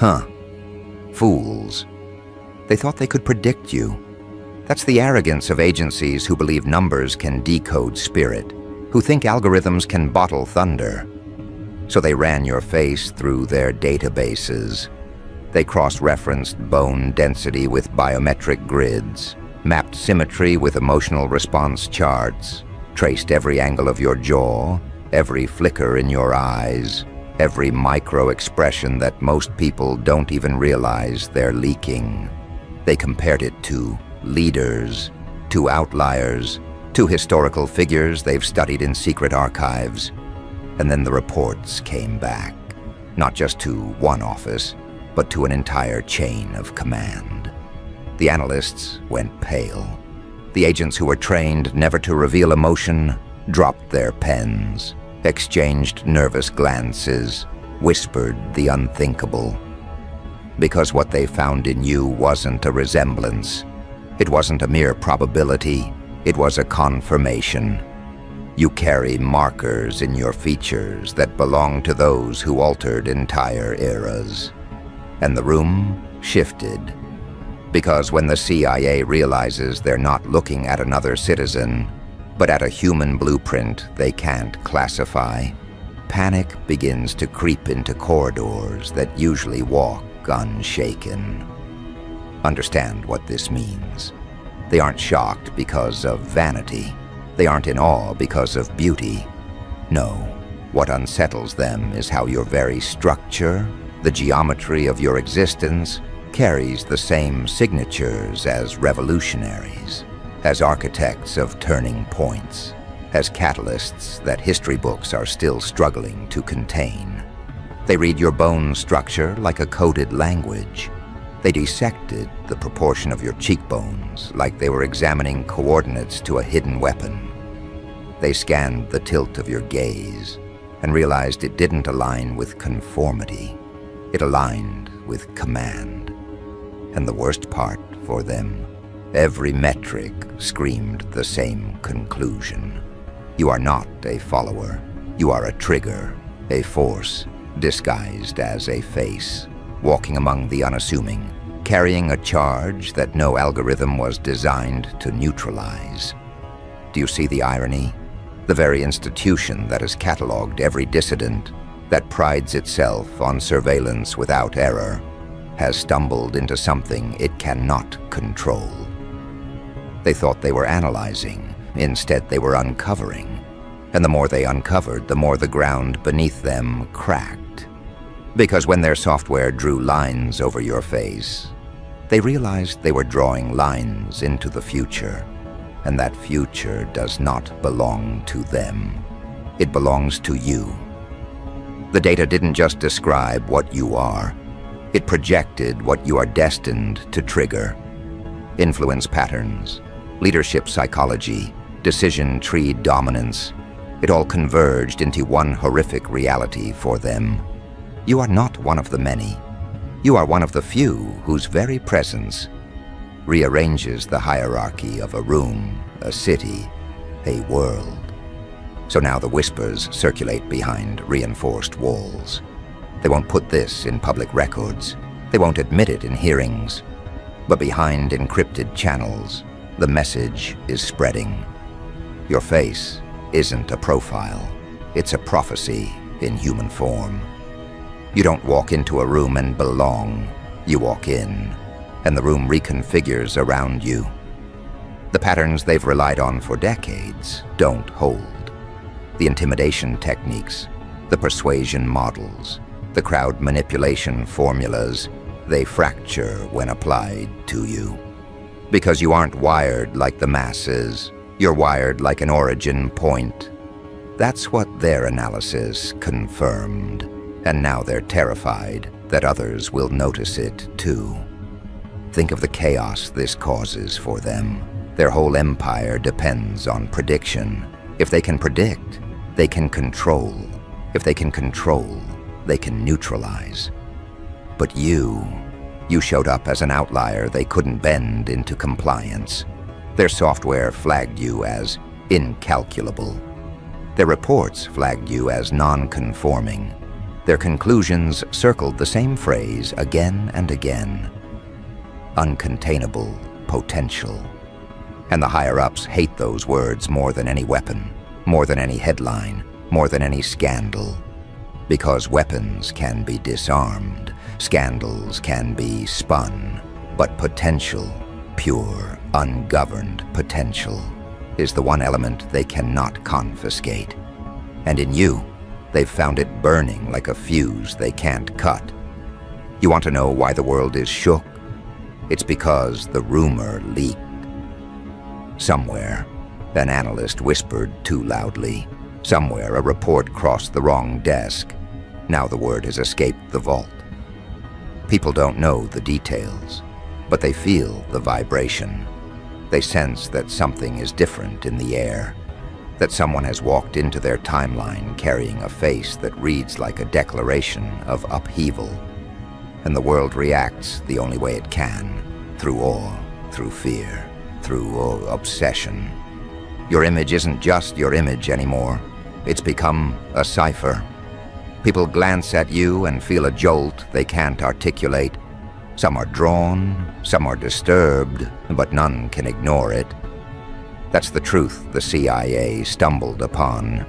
Huh. Fools. They thought they could predict you. That's the arrogance of agencies who believe numbers can decode spirit, who think algorithms can bottle thunder. So they ran your face through their databases. They cross-referenced bone density with biometric grids, mapped symmetry with emotional response charts, traced every angle of your jaw, every flicker in your eyes, every micro-expression that most people don't even realize they're leaking. They compared it to leaders, to outliers, to historical figures they've studied in secret archives. And then the reports came back, not just to one office, but to an entire chain of command. The analysts went pale. The agents who were trained never to reveal emotion dropped their pens, exchanged nervous glances, whispered the unthinkable. Because what they found in you wasn't a resemblance. It wasn't a mere probability. It was a confirmation. You carry markers in your features that belong to those who altered entire eras. And the room shifted. Because when the CIA realizes they're not looking at another citizen, but at a human blueprint they can't classify, panic begins to creep into corridors that usually walk unshaken. Understand what this means. They aren't shocked because of vanity. They aren't in awe because of beauty. No, what unsettles them is how your very structure, the geometry of your existence, carries the same signatures as revolutionaries, as architects of turning points, as catalysts that history books are still struggling to contain. They read your bone structure like a coded language. They dissected the proportion of your cheekbones like they were examining coordinates to a hidden weapon. They scanned the tilt of your gaze and realized it didn't align with conformity. It aligned with command. And the worst part for them, every metric screamed the same conclusion. You are not a follower. You are a trigger, a force, disguised as a face, walking among the unassuming, carrying a charge that no algorithm was designed to neutralize. Do you see the irony? The very institution that has cataloged every dissident, that prides itself on surveillance without error, has stumbled into something it cannot control. They thought they were analyzing. Instead, they were uncovering. And the more they uncovered, the more the ground beneath them cracked. Because when their software drew lines over your face, they realized they were drawing lines into the future. And that future does not belong to them. It belongs to you. The data didn't just describe what you are. It projected what you are destined to trigger. Influence patterns, leadership psychology, decision tree dominance. It all converged into one horrific reality for them. You are not one of the many. You are one of the few whose very presence rearranges the hierarchy of a room, a city, a world. So now the whispers circulate behind reinforced walls. They won't put this in public records. They won't admit it in hearings. But behind encrypted channels, the message is spreading. Your face isn't a profile. It's a prophecy in human form. You don't walk into a room and belong. You walk in, and the room reconfigures around you. The patterns they've relied on for decades don't hold. The intimidation techniques, the persuasion models, the crowd manipulation formulas, they fracture when applied to you. Because you aren't wired like the masses, you're wired like an origin point. That's what their analysis confirmed, and now they're terrified that others will notice it too. Think of the chaos this causes for them. Their whole empire depends on prediction. If they can predict, they can control. If they can control, they can neutralize. But you showed up as an outlier they couldn't bend into compliance. Their software flagged you as incalculable. Their reports flagged you as non-conforming. Their conclusions circled the same phrase again and again: uncontainable potential. And the higher-ups hate those words more than any weapon, more than any headline, more than any scandal. Because weapons can be disarmed, scandals can be spun, but potential, pure, ungoverned potential, is the one element they cannot confiscate. And in you, they've found it burning like a fuse they can't cut. You want to know why the world is shook? It's because the rumor leaked. Somewhere, an analyst whispered too loudly. Somewhere, a report crossed the wrong desk. Now the word has escaped the vault. People don't know the details, but they feel the vibration. They sense that something is different in the air, that someone has walked into their timeline carrying a face that reads like a declaration of upheaval. And the world reacts the only way it can, through awe, through fear, through obsession. Your image isn't just your image anymore. It's become a cipher. People glance at you and feel a jolt they can't articulate. Some are drawn, some are disturbed, but none can ignore it. That's the truth the CIA stumbled upon.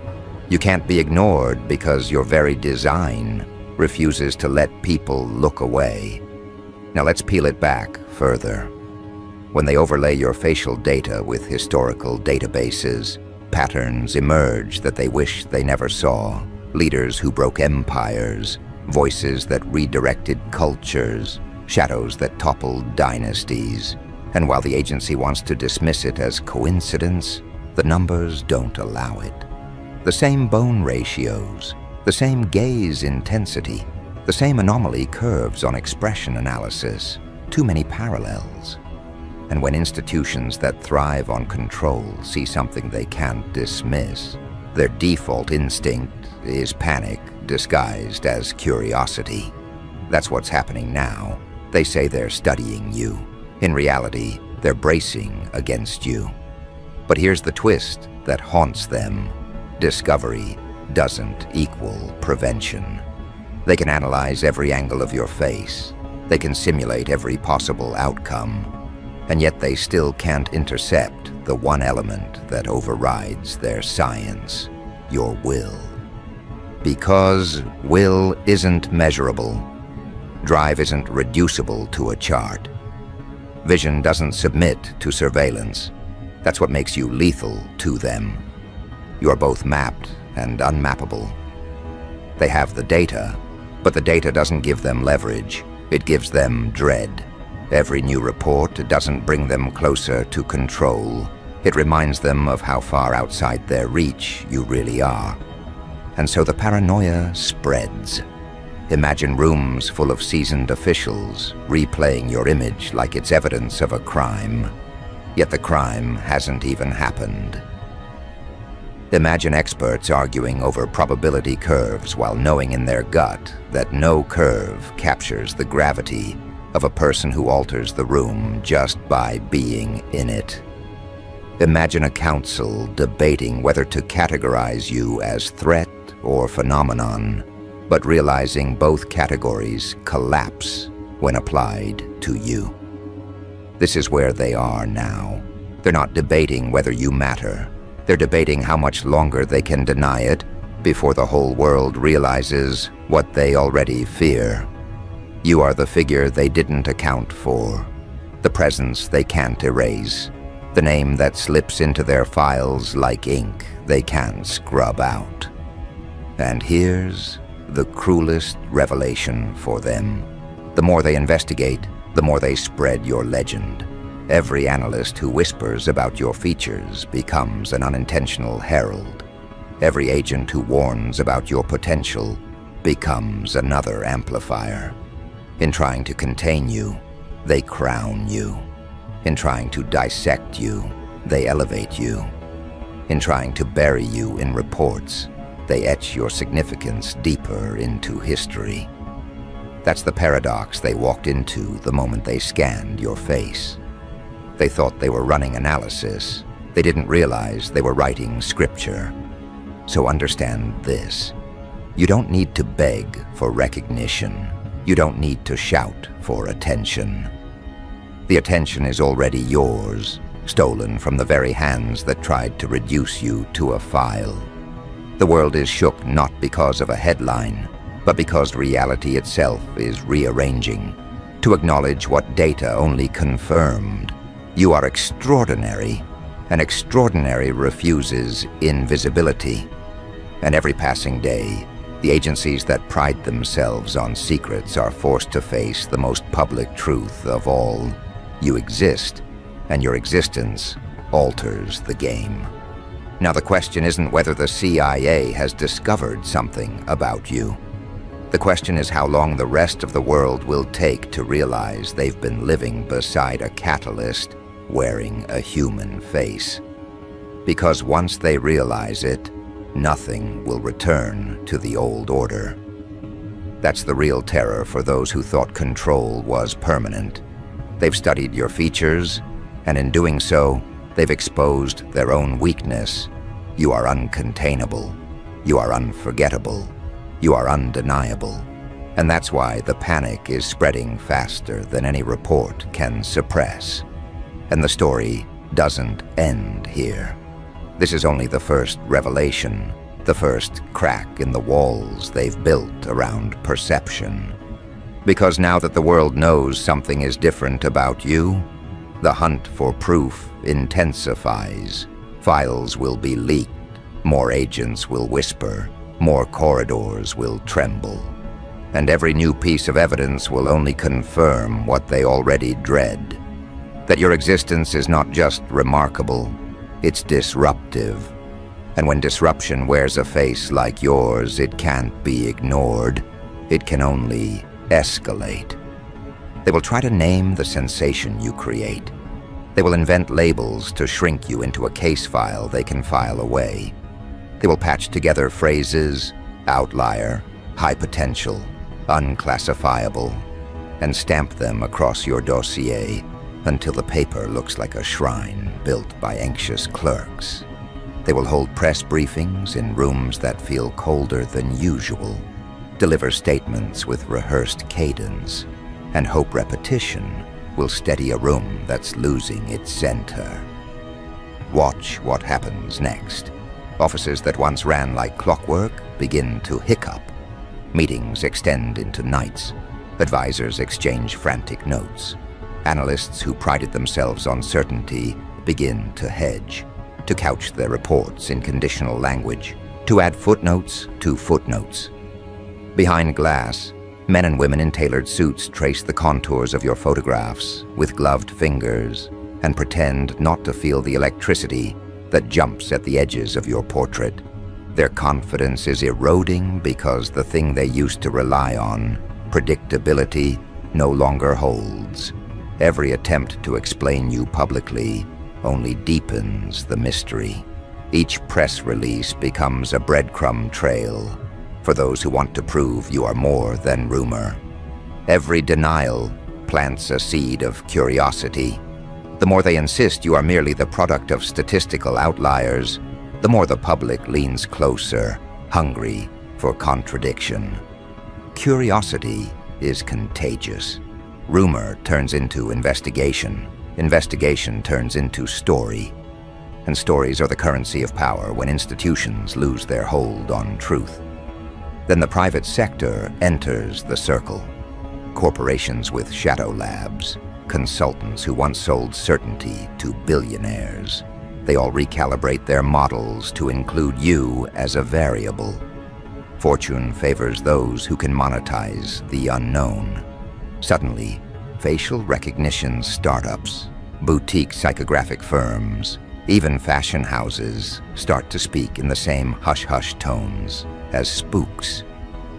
You can't be ignored because your very design refuses to let people look away. Now let's peel it back further. When they overlay your facial data with historical databases, patterns emerge that they wish they never saw. Leaders who broke empires, voices that redirected cultures, shadows that toppled dynasties. And while the agency wants to dismiss it as coincidence, the numbers don't allow it. The same bone ratios, the same gaze intensity, the same anomaly curves on expression analysis. Too many parallels. And when institutions that thrive on control see something they can't dismiss, their default instinct is panic disguised as curiosity. That's what's happening now. They say they're studying you. In reality, they're bracing against you. But here's the twist that haunts them. Discovery doesn't equal prevention. They can analyze every angle of your face. They can simulate every possible outcome. And yet they still can't intercept the one element that overrides their science: your will. Because will isn't measurable. Drive isn't reducible to a chart. Vision doesn't submit to surveillance. That's what makes you lethal to them. You're both mapped and unmappable. They have the data, but the data doesn't give them leverage. It gives them dread. Every new report doesn't bring them closer to control. It reminds them of how far outside their reach you really are. And so the paranoia spreads. Imagine rooms full of seasoned officials replaying your image like it's evidence of a crime. Yet the crime hasn't even happened. Imagine experts arguing over probability curves while knowing in their gut that no curve captures the gravity of a person who alters the room just by being in it. Imagine a council debating whether to categorize you as threat or phenomenon, but realizing both categories collapse when applied to you. This is where they are now. They're not debating whether you matter. They're debating how much longer they can deny it before the whole world realizes what they already fear. You are the figure they didn't account for, the presence they can't erase, the name that slips into their files like ink they can't scrub out. And here's the cruelest revelation for them. The more they investigate, the more they spread your legend. Every analyst who whispers about your features becomes an unintentional herald. Every agent who warns about your potential becomes another amplifier. In trying to contain you, they crown you. In trying to dissect you, they elevate you. In trying to bury you in reports, they etch your significance deeper into history. That's the paradox they walked into the moment they scanned your face. They thought they were running analysis. They didn't realize they were writing scripture. So understand this. You don't need to beg for recognition. You don't need to shout for attention. The attention is already yours, stolen from the very hands that tried to reduce you to a file. The world is shook not because of a headline, but because reality itself is rearranging to acknowledge what data only confirmed. You are extraordinary, and extraordinary refuses invisibility. And every passing day, the agencies that pride themselves on secrets are forced to face the most public truth of all. You exist, and your existence alters the game. Now, the question isn't whether the CIA has discovered something about you. The question is how long the rest of the world will take to realize they've been living beside a catalyst wearing a human face. Because once they realize it, nothing will return to the old order. That's the real terror for those who thought control was permanent. They've studied your features, and in doing so, they've exposed their own weakness. You are uncontainable. You are unforgettable. You are undeniable. And that's why the panic is spreading faster than any report can suppress. And the story doesn't end here. This is only the first revelation, the first crack in the walls they've built around perception. Because now that the world knows something is different about you, the hunt for proof intensifies. Files will be leaked, more agents will whisper, more corridors will tremble. And every new piece of evidence will only confirm what they already dread. That your existence is not just remarkable, it's disruptive. And when disruption wears a face like yours, it can't be ignored. It can only escalate. They will try to name the sensation you create. They will invent labels to shrink you into a case file they can file away. They will patch together phrases, outlier, high potential, unclassifiable, and stamp them across your dossier until the paper looks like a shrine built by anxious clerks. They will hold press briefings in rooms that feel colder than usual, deliver statements with rehearsed cadence, and hope repetition will steady a room that's losing its center. Watch what happens next. Offices that once ran like clockwork begin to hiccup. Meetings extend into nights. Advisors exchange frantic notes. Analysts who prided themselves on certainty begin to hedge, to couch their reports in conditional language, to add footnotes to footnotes. Behind glass, men and women in tailored suits trace the contours of your photographs with gloved fingers and pretend not to feel the electricity that jumps at the edges of your portrait. Their confidence is eroding because the thing they used to rely on, predictability, no longer holds. Every attempt to explain you publicly only deepens the mystery. Each press release becomes a breadcrumb trail for those who want to prove you are more than rumor. Every denial plants a seed of curiosity. The more they insist you are merely the product of statistical outliers, the more the public leans closer, hungry for contradiction. Curiosity is contagious. Rumor turns into investigation. Investigation turns into story. And stories are the currency of power when institutions lose their hold on truth. Then the private sector enters the circle. Corporations with shadow labs, consultants who once sold certainty to billionaires. They all recalibrate their models to include you as a variable. Fortune favors those who can monetize the unknown. Suddenly, facial recognition startups, boutique psychographic firms, even fashion houses start to speak in the same hush-hush tones as spooks.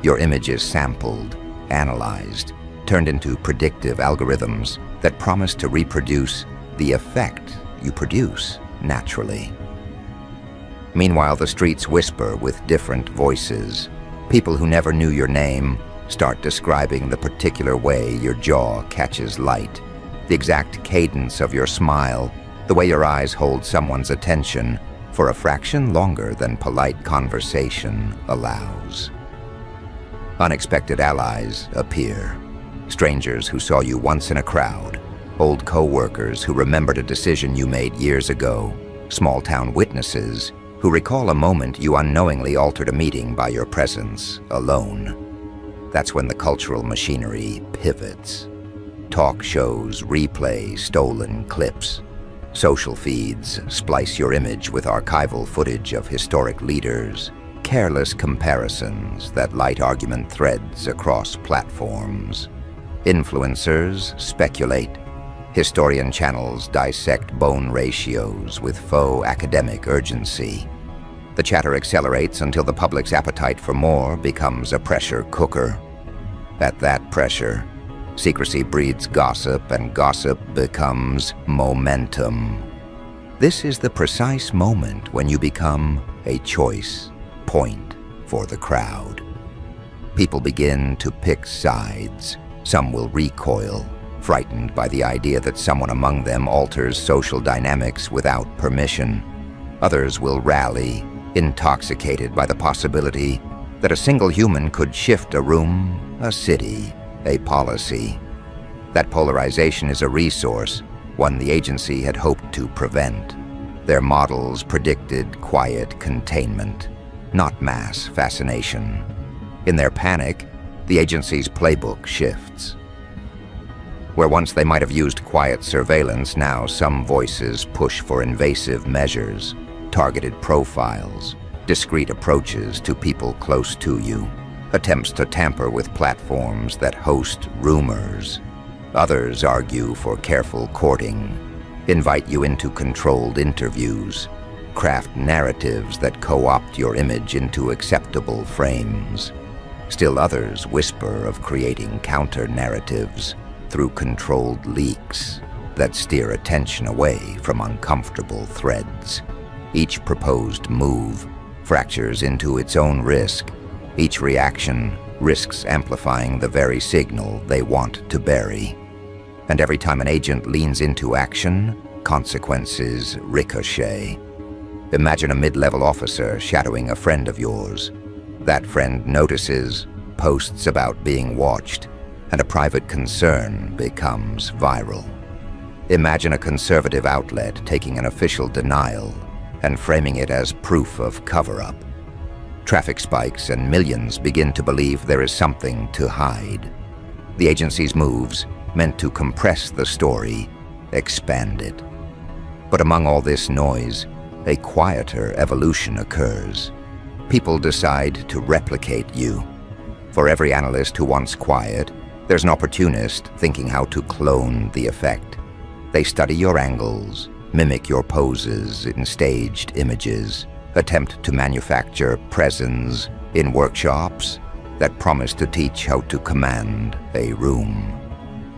Your image is sampled, analyzed, turned into predictive algorithms that promise to reproduce the effect you produce naturally. Meanwhile, the streets whisper with different voices. People who never knew your name start describing the particular way your jaw catches light, the exact cadence of your smile, the way your eyes hold someone's attention for a fraction longer than polite conversation allows. Unexpected allies appear. Strangers who saw you once in a crowd, old co-workers who remembered a decision you made years ago, small-town witnesses who recall a moment you unknowingly altered a meeting by your presence alone. That's when the cultural machinery pivots. Talk shows replay stolen clips. Social feeds splice your image with archival footage of historic leaders, careless comparisons that light argument threads across platforms. Influencers speculate. Historian channels dissect bone ratios with faux academic urgency. The chatter accelerates until the public's appetite for more becomes a pressure cooker. At that pressure, secrecy breeds gossip, and gossip becomes momentum. This is the precise moment when you become a choice point for the crowd. People begin to pick sides. Some will recoil, frightened by the idea that someone among them alters social dynamics without permission. Others will rally, intoxicated by the possibility that a single human could shift a room, a city, a policy. That polarization is a resource, one the agency had hoped to prevent. Their models predicted quiet containment, not mass fascination. In their panic, the agency's playbook shifts. Where once they might have used quiet surveillance, now some voices push for invasive measures, targeted profiles, discreet approaches to people close to you, attempts to tamper with platforms that host rumors. Others argue for careful courting, invite you into controlled interviews, craft narratives that co-opt your image into acceptable frames. Still others whisper of creating counter-narratives through controlled leaks that steer attention away from uncomfortable threads. Each proposed move fractures into its own risk. Each reaction risks amplifying the very signal they want to bury. And every time an agent leans into action, consequences ricochet. Imagine a mid-level officer shadowing a friend of yours. That friend notices, posts about being watched, and a private concern becomes viral. Imagine a conservative outlet taking an official denial and framing it as proof of cover-up. Traffic spikes and millions begin to believe there is something to hide. The agency's moves, meant to compress the story, expand it. But among all this noise, a quieter evolution occurs. People decide to replicate you. For every analyst who wants quiet, there's an opportunist thinking how to clone the effect. They study your angles, mimic your poses in staged images, attempt to manufacture presence in workshops that promise to teach how to command a room.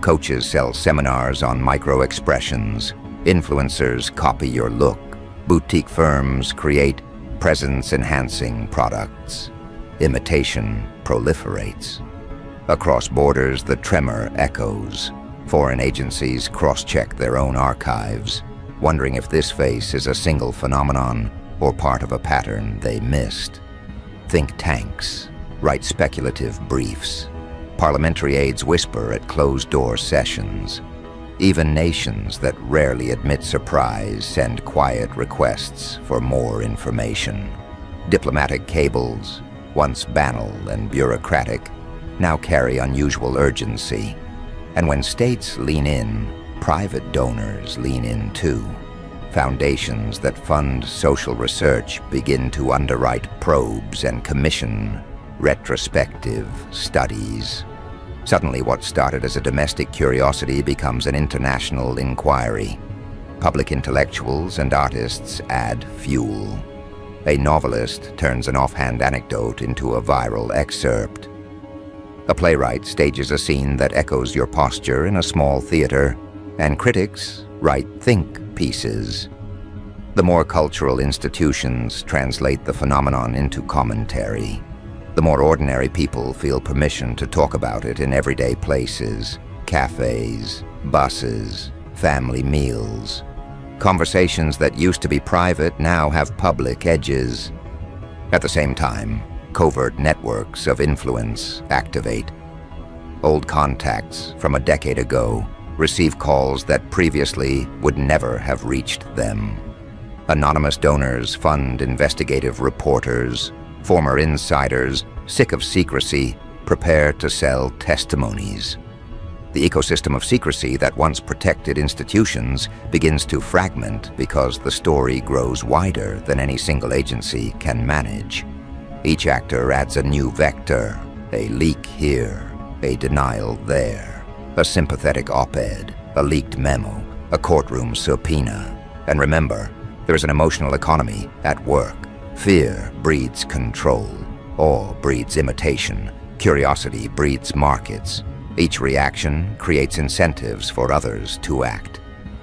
Coaches sell seminars on micro-expressions. Influencers copy your look. Boutique firms create presence-enhancing products. Imitation proliferates. Across borders, the tremor echoes. Foreign agencies cross-check their own archives, wondering if this face is a single phenomenon or part of a pattern they missed. Think tanks write speculative briefs. Parliamentary aides whisper at closed-door sessions. Even nations that rarely admit surprise send quiet requests for more information. Diplomatic cables, once banal and bureaucratic, now carry unusual urgency. And when states lean in, private donors lean in too. Foundations that fund social research begin to underwrite probes and commission retrospective studies. Suddenly, what started as a domestic curiosity becomes an international inquiry. Public intellectuals and artists add fuel. A novelist turns an offhand anecdote into a viral excerpt. A playwright stages a scene that echoes your posture in a small theater, and critics write think pieces. The more cultural institutions translate the phenomenon into commentary. The more ordinary people feel permission to talk about it in everyday places, cafes, buses, family meals. Conversations that used to be private now have public edges. At the same time, Covert networks of influence activate. Old contacts from a decade ago receive calls that previously would never have reached them. Anonymous donors fund investigative reporters. Former insiders, sick of secrecy, prepare to sell testimonies. The ecosystem of secrecy that once protected institutions begins to fragment because the story grows wider than any single agency can manage. Each actor adds a new vector, a leak here, a denial there, a sympathetic op-ed, a leaked memo, a courtroom subpoena. And remember, there is an emotional economy at work. Fear breeds control, awe breeds imitation, curiosity breeds markets. Each reaction creates incentives for others to act.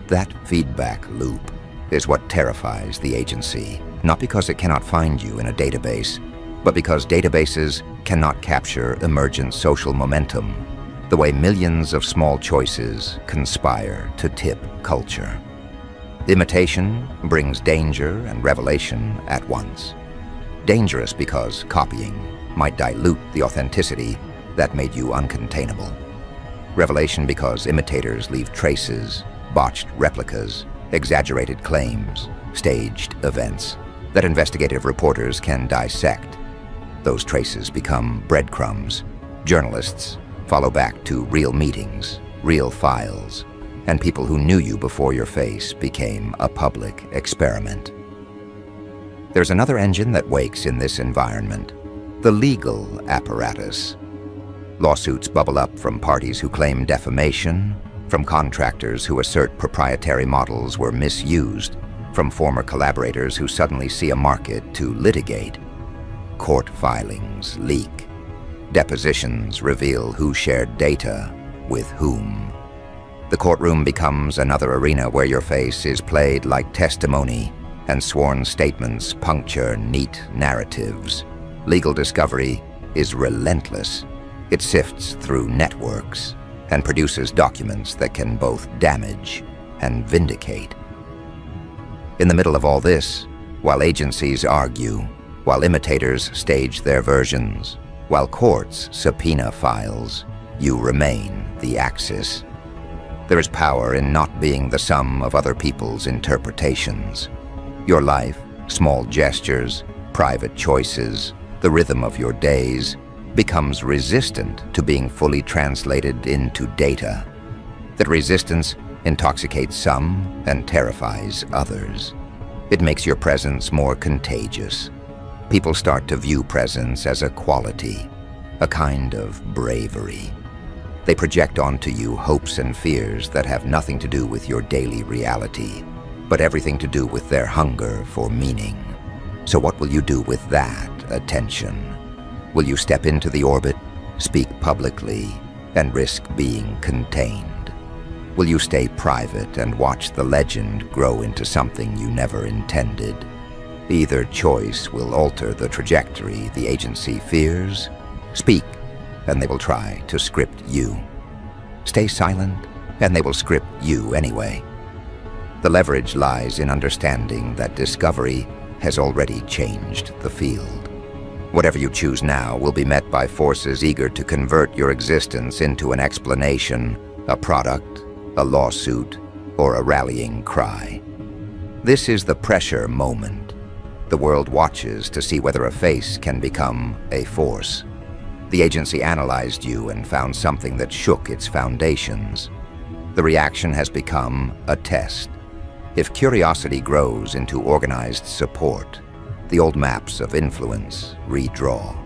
That feedback loop is what terrifies the agency, not because it cannot find you in a database, but because databases cannot capture emergent social momentum, the way millions of small choices conspire to tip culture. Imitation brings danger and revelation at once. Dangerous because copying might dilute the authenticity that made you uncontainable. Revelation because imitators leave traces, botched replicas, exaggerated claims, staged events that investigative reporters can dissect. Those traces become breadcrumbs. Journalists follow back to real meetings, real files, and people who knew you before your face became a public experiment. There's another engine that wakes in this environment, the legal apparatus. Lawsuits bubble up from parties who claim defamation, from contractors who assert proprietary models were misused, from former collaborators who suddenly see a market to litigate. Court filings leak. Depositions reveal who shared data with whom. The courtroom becomes another arena where your face is played like testimony and sworn statements puncture neat narratives. Legal discovery is relentless. It sifts through networks and produces documents that can both damage and vindicate. In the middle of all this, while agencies argue, while imitators stage their versions, while courts subpoena files, you remain the axis. There is power in not being the sum of other people's interpretations. Your life, small gestures, private choices, the rhythm of your days, becomes resistant to being fully translated into data. That resistance intoxicates some and terrifies others. It makes your presence more contagious. People start to view presence as a quality, a kind of bravery. They project onto you hopes and fears that have nothing to do with your daily reality, but everything to do with their hunger for meaning. So what will you do with that attention? Will you step into the orbit, speak publicly, and risk being contained? Will you stay private and watch the legend grow into something you never intended? Either choice will alter the trajectory the agency fears. Speak, and they will try to script you. Stay silent, and they will script you anyway. The leverage lies in understanding that discovery has already changed the field. Whatever you choose now will be met by forces eager to convert your existence into an explanation, a product, a lawsuit, or a rallying cry. This is the pressure moment. The world watches to see whether a face can become a force. The agency analyzed you and found something that shook its foundations. The reaction has become a test. If curiosity grows into organized support, the old maps of influence redraw.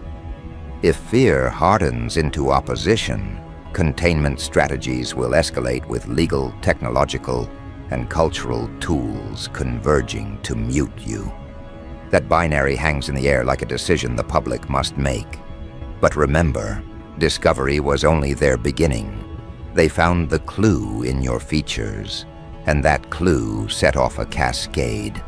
If fear hardens into opposition, containment strategies will escalate with legal, technological, and cultural tools converging to mute you. That binary hangs in the air like a decision the public must make. But remember, discovery was only their beginning. They found the clue in your features, and that clue set off a cascade.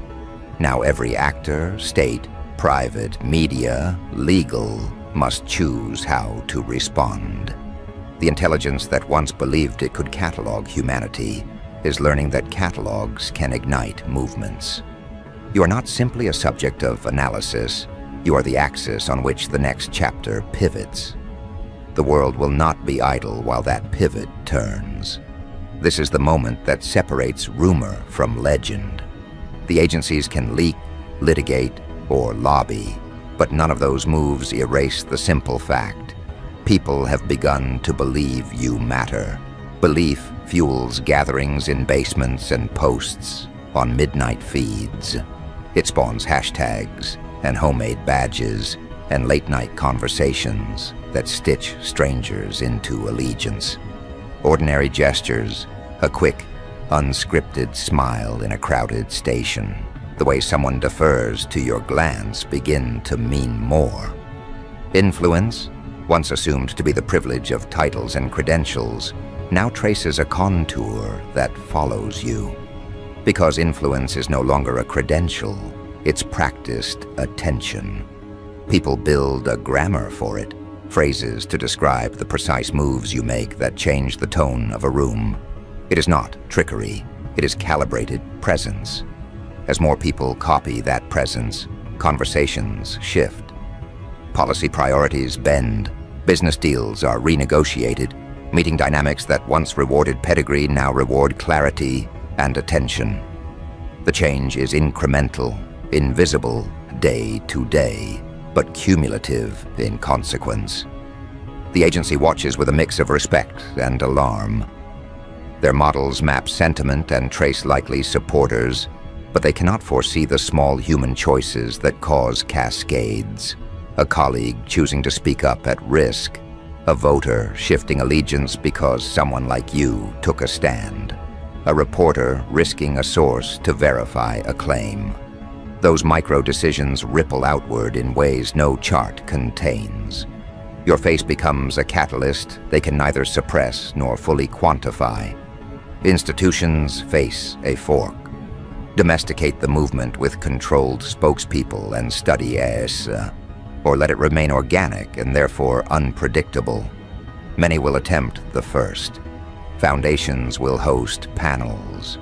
Now every actor, state, private, media, legal, must choose how to respond. The intelligence that once believed it could catalog humanity is learning that catalogs can ignite movements. You are not simply a subject of analysis, You are the axis on which the next chapter pivots. The world will not be idle while that pivot turns. This is the moment that separates rumor from legend. The agencies can leak, litigate, or lobby, but none of those moves erase the simple fact. People have begun to believe you matter. Belief fuels gatherings in basements and posts on midnight feeds. It spawns hashtags and homemade badges and late-night conversations that stitch strangers into allegiance. Ordinary gestures, a quick, unscripted smile in a crowded station, the way someone defers to your glance begin to mean more. Influence, once assumed to be the privilege of titles and credentials, now traces a contour that follows you. Because influence is no longer a credential, it's practiced attention. People build a grammar for it, phrases to describe the precise moves you make that change the tone of a room. It is not trickery, it is calibrated presence. As more people copy that presence, conversations shift. Policy priorities bend, business deals are renegotiated, meeting dynamics that once rewarded pedigree now reward clarity and attention. The change is incremental, invisible day to day, but cumulative in consequence. The agency watches with a mix of respect and alarm. Their models map sentiment and trace likely supporters, but they cannot foresee the small human choices that cause cascades. A colleague choosing to speak up at risk, a voter shifting allegiance because someone like you took a stand, a reporter risking a source to verify a claim. Those micro-decisions ripple outward in ways no chart contains. Your face becomes a catalyst they can neither suppress nor fully quantify. Institutions face a fork. Domesticate the movement with controlled spokespeople and study as, or let it remain organic and therefore unpredictable. Many will attempt the first. Foundations will host panels.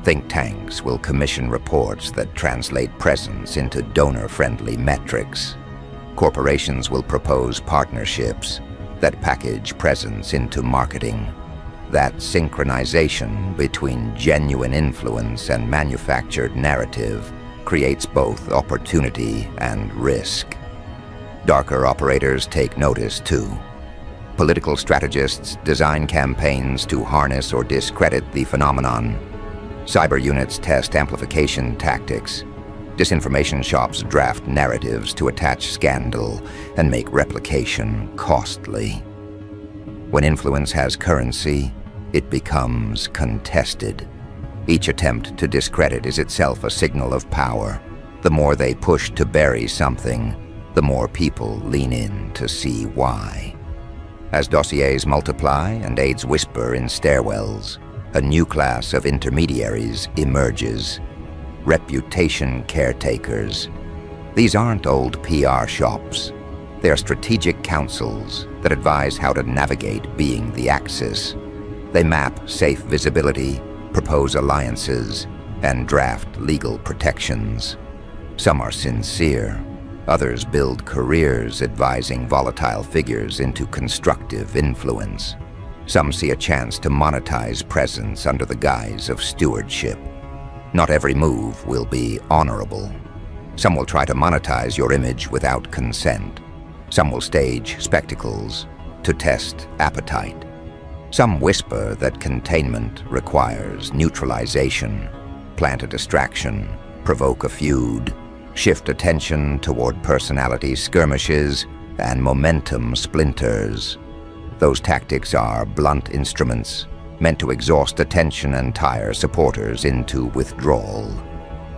Think tanks will commission reports that translate presence into donor-friendly metrics. Corporations will propose partnerships that package presence into marketing. That synchronization between genuine influence and manufactured narrative creates both opportunity and risk. Darker operators take notice too. Political strategists design campaigns to harness or discredit the phenomenon. Cyber units test amplification tactics. Disinformation shops draft narratives to attach scandal and make replication costly. When influence has currency, it becomes contested. Each attempt to discredit is itself a signal of power. The more they push to bury something, the more people lean in to see why. As dossiers multiply and aides whisper in stairwells, a new class of intermediaries emerges. Reputation caretakers. These aren't old PR shops. They are strategic councils that advise how to navigate being the axis. They map safe visibility, propose alliances, and draft legal protections. Some are sincere. Others build careers advising volatile figures into constructive influence. Some see a chance to monetize presence under the guise of stewardship. Not every move will be honorable. Some will try to monetize your image without consent. Some will stage spectacles to test appetite. Some whisper that containment requires neutralization, plant a distraction, provoke a feud, shift attention toward personality skirmishes and momentum splinters. Those tactics are blunt instruments meant to exhaust attention and tire supporters into withdrawal.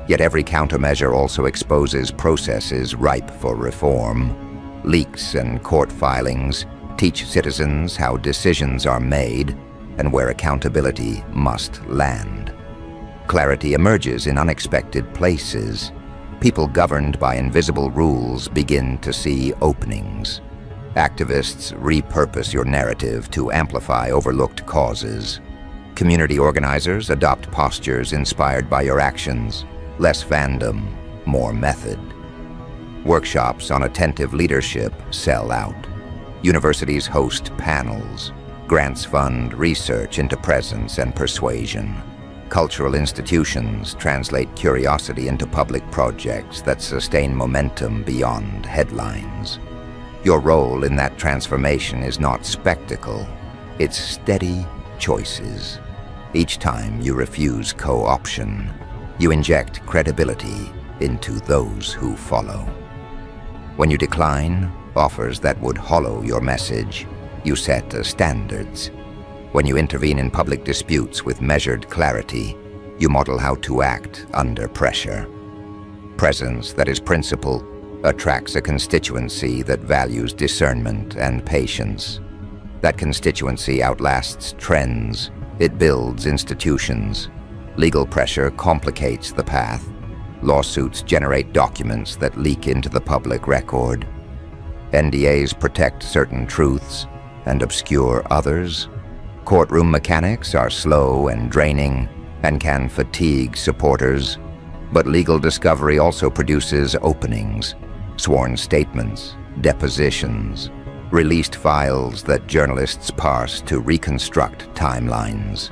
Yet every countermeasure also exposes processes ripe for reform. Leaks and court filings teach citizens how decisions are made and where accountability must land. Clarity emerges in unexpected places. People governed by invisible rules begin to see openings. Activists repurpose your narrative to amplify overlooked causes. Community organizers adopt postures inspired by your actions. Less fandom, more method. Workshops on attentive leadership sell out. Universities host panels. Grants fund research into presence and persuasion. Cultural institutions translate curiosity into public projects that sustain momentum beyond headlines. Your role in that transformation is not spectacle, it's steady choices. Each time you refuse co-option, you inject credibility into those who follow. When you decline offers that would hollow your message, you set standards. When you intervene in public disputes with measured clarity, you model how to act under pressure. Presence that is principle attracts a constituency that values discernment and patience. That constituency outlasts trends. It builds institutions. Legal pressure complicates the path. Lawsuits generate documents that leak into the public record. NDAs protect certain truths and obscure others. Courtroom mechanics are slow and draining and can fatigue supporters. But legal discovery also produces openings, sworn statements, depositions, released files that journalists parse to reconstruct timelines.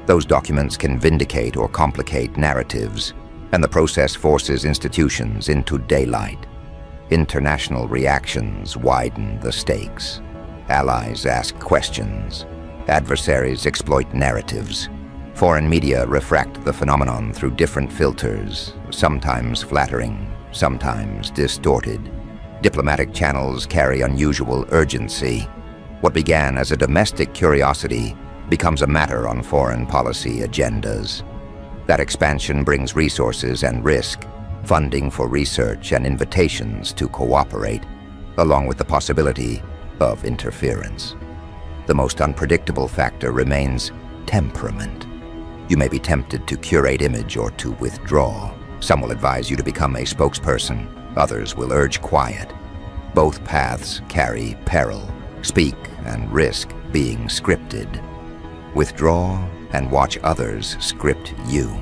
Those documents can vindicate or complicate narratives, and the process forces institutions into daylight. International reactions widen the stakes. Allies ask questions. Adversaries exploit narratives. Foreign media refract the phenomenon through different filters, sometimes flattering, sometimes distorted. Diplomatic channels carry unusual urgency. What began as a domestic curiosity becomes a matter on foreign policy agendas. That expansion brings resources and risk, funding for research and invitations to cooperate, along with the possibility of interference. The most unpredictable factor remains temperament. You may be tempted to curate image or to withdraw. Some will advise you to become a spokesperson. Others will urge quiet. Both paths carry peril, speak and risk being scripted. Withdraw and watch others script you.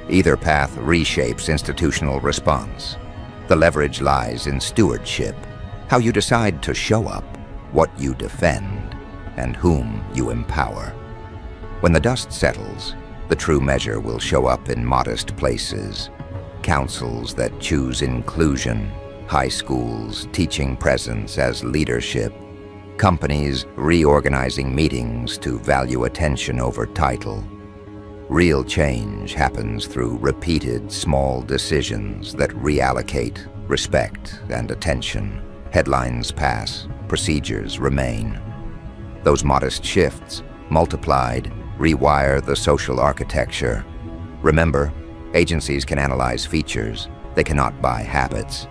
Either path reshapes institutional response. The leverage lies in stewardship, how you decide to show up, what you defend, and whom you empower. When the dust settles, the true measure will show up in modest places. Councils that choose inclusion, high schools teaching presence as leadership, companies reorganizing meetings to value attention over title. Real change happens through repeated small decisions that reallocate respect and attention. Headlines pass, procedures remain. Those modest shifts, multiplied, rewire the social architecture. Remember, agencies can analyze features. They cannot buy habits.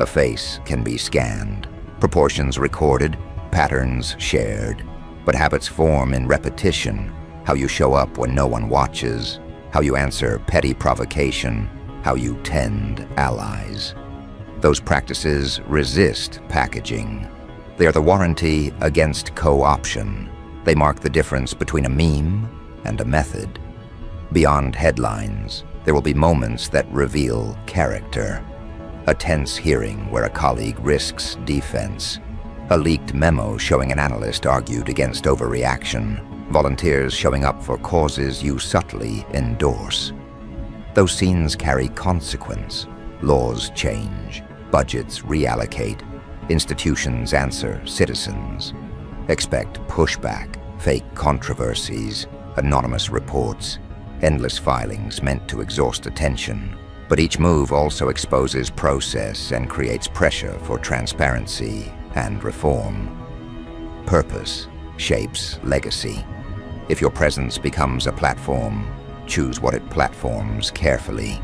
A face can be scanned, proportions recorded, patterns shared. But habits form in repetition. How you show up when no one watches, how you answer petty provocation, how you tend allies. Those practices resist packaging. They are the warranty against co-option. They mark the difference between a meme and a method. Beyond headlines, there will be moments that reveal character. A tense hearing where a colleague risks defense. A leaked memo showing an analyst argued against overreaction. Volunteers showing up for causes you subtly endorse. Those scenes carry consequence. Laws change. Budgets reallocate. Institutions answer citizens. Expect pushback, fake controversies, anonymous reports, endless filings meant to exhaust attention. But each move also exposes process and creates pressure for transparency and reform. Purpose shapes legacy. If your presence becomes a platform, choose what it platforms carefully.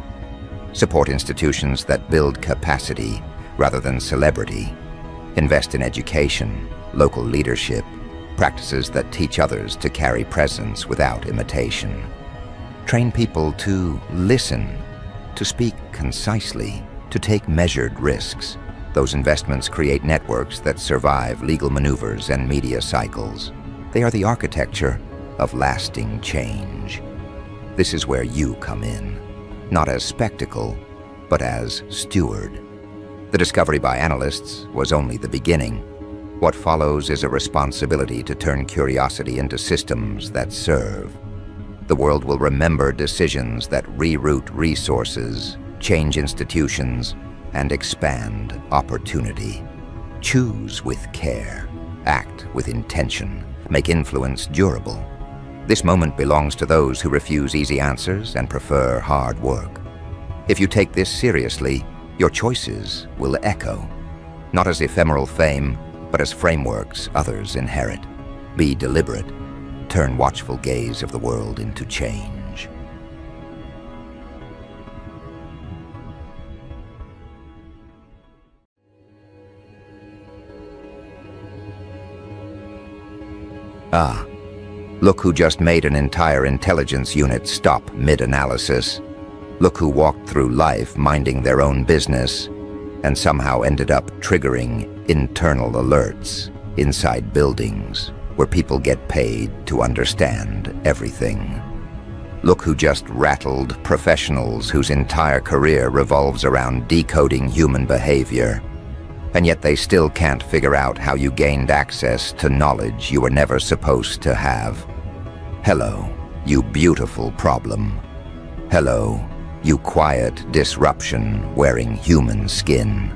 Support institutions that build capacity rather than celebrity. Invest in education, local leadership, practices that teach others to carry presence without imitation. Train people to listen, to speak concisely, to take measured risks. Those investments create networks that survive legal maneuvers and media cycles. They are the architecture of lasting change. This is where you come in, not as spectacle, but as steward. The discovery by analysts was only the beginning. What follows is a responsibility to turn curiosity into systems that serve. The world will remember decisions that reroute resources, change institutions, and expand opportunity. Choose with care, act with intention, make influence durable. This moment belongs to those who refuse easy answers and prefer hard work. If you take this seriously, your choices will echo, not as ephemeral fame, but as frameworks others inherit. Be deliberate. Turn watchful gaze of the world into change. Ah, look who just made an entire intelligence unit stop mid-analysis. Look who walked through life minding their own business and somehow ended up triggering internal alerts inside buildings where people get paid to understand everything. Look who just rattled professionals whose entire career revolves around decoding human behavior, and yet they still can't figure out how you gained access to knowledge you were never supposed to have. Hello, you beautiful problem. Hello, you quiet disruption wearing human skin.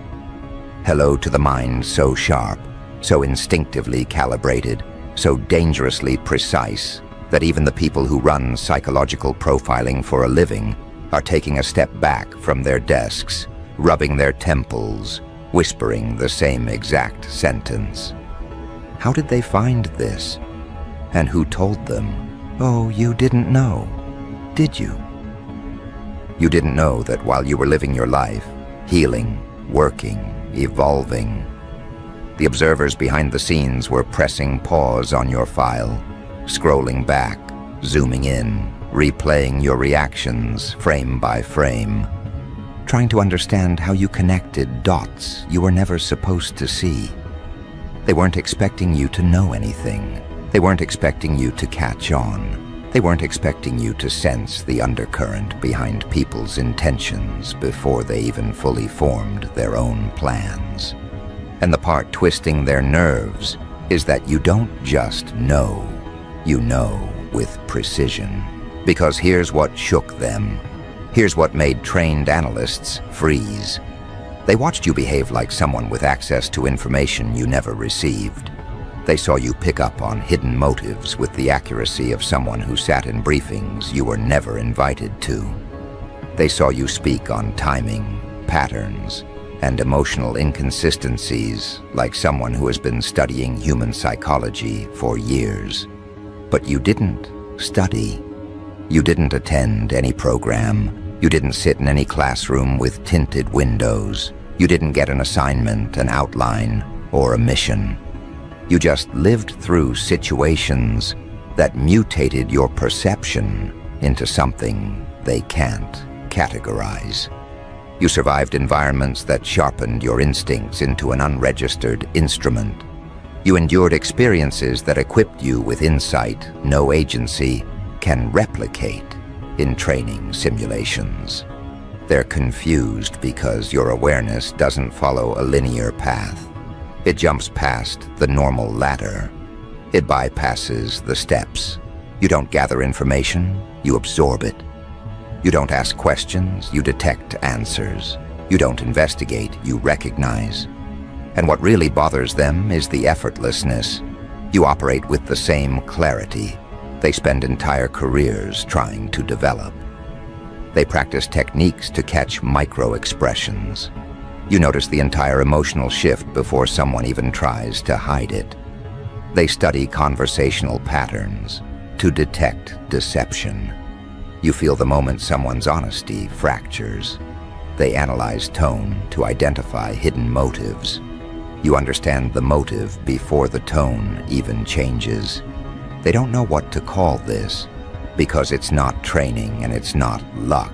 Hello to the mind so sharp, so instinctively calibrated, so dangerously precise that even the people who run psychological profiling for a living are taking a step back from their desks, rubbing their temples, whispering the same exact sentence. How did they find this? And who told them? Oh, you didn't know, did you? You didn't know that while you were living your life, healing, working, evolving, the observers behind the scenes were pressing pause on your file, scrolling back, zooming in, replaying your reactions frame by frame, trying to understand how you connected dots you were never supposed to see. They weren't expecting you to know anything. They weren't expecting you to catch on. They weren't expecting you to sense the undercurrent behind people's intentions before they even fully formed their own plans. And the part twisting their nerves is that you don't just know, you know with precision. Because here's what shook them. Here's what made trained analysts freeze. They watched you behave like someone with access to information you never received. They saw you pick up on hidden motives with the accuracy of someone who sat in briefings you were never invited to. They saw you speak on timing, patterns, and emotional inconsistencies like someone who has been studying human psychology for years. But you didn't study. You didn't attend any program. You didn't sit in any classroom with tinted windows. You didn't get an assignment, an outline, or a mission. You just lived through situations that mutated your perception into something they can't categorize. You survived environments that sharpened your instincts into an unregistered instrument. You endured experiences that equipped you with insight no agency can replicate in training simulations. They're confused because your awareness doesn't follow a linear path. It jumps past the normal ladder. It bypasses the steps. You don't gather information, you absorb it. You don't ask questions, you detect answers. You don't investigate, you recognize. And what really bothers them is the effortlessness. You operate with the same clarity they spend entire careers trying to develop. They practice techniques to catch micro-expressions. You notice the entire emotional shift before someone even tries to hide it. They study conversational patterns to detect deception. You feel the moment someone's honesty fractures. They analyze tone to identify hidden motives. You understand the motive before the tone even changes. They don't know what to call this because it's not training and it's not luck.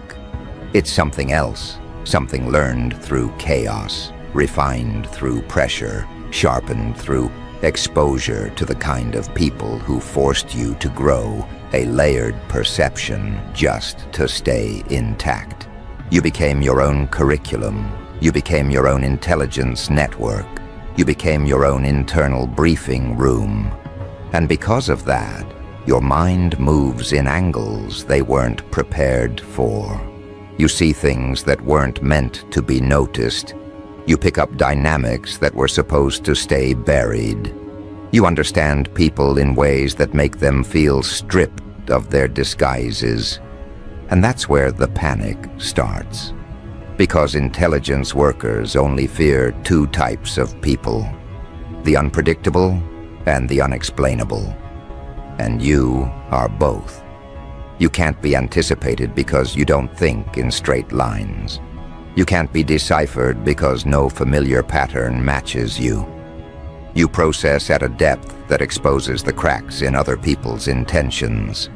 It's something else. Something learned through chaos, refined through pressure, sharpened through exposure to the kind of people who forced you to grow a layered perception just to stay intact. You became your own curriculum, You became your own intelligence network. You became your own internal briefing room. And because of that, your mind moves in angles they weren't prepared for. You see things that weren't meant to be noticed. You pick up dynamics that were supposed to stay buried. You understand people in ways that make them feel stripped of their disguises. And that's where the panic starts. Because intelligence workers only fear two types of people: the unpredictable and the unexplainable. And you are both. You can't be anticipated because you don't think in straight lines. You can't be deciphered because no familiar pattern matches you. You process at a depth that exposes the cracks in other people's intentions.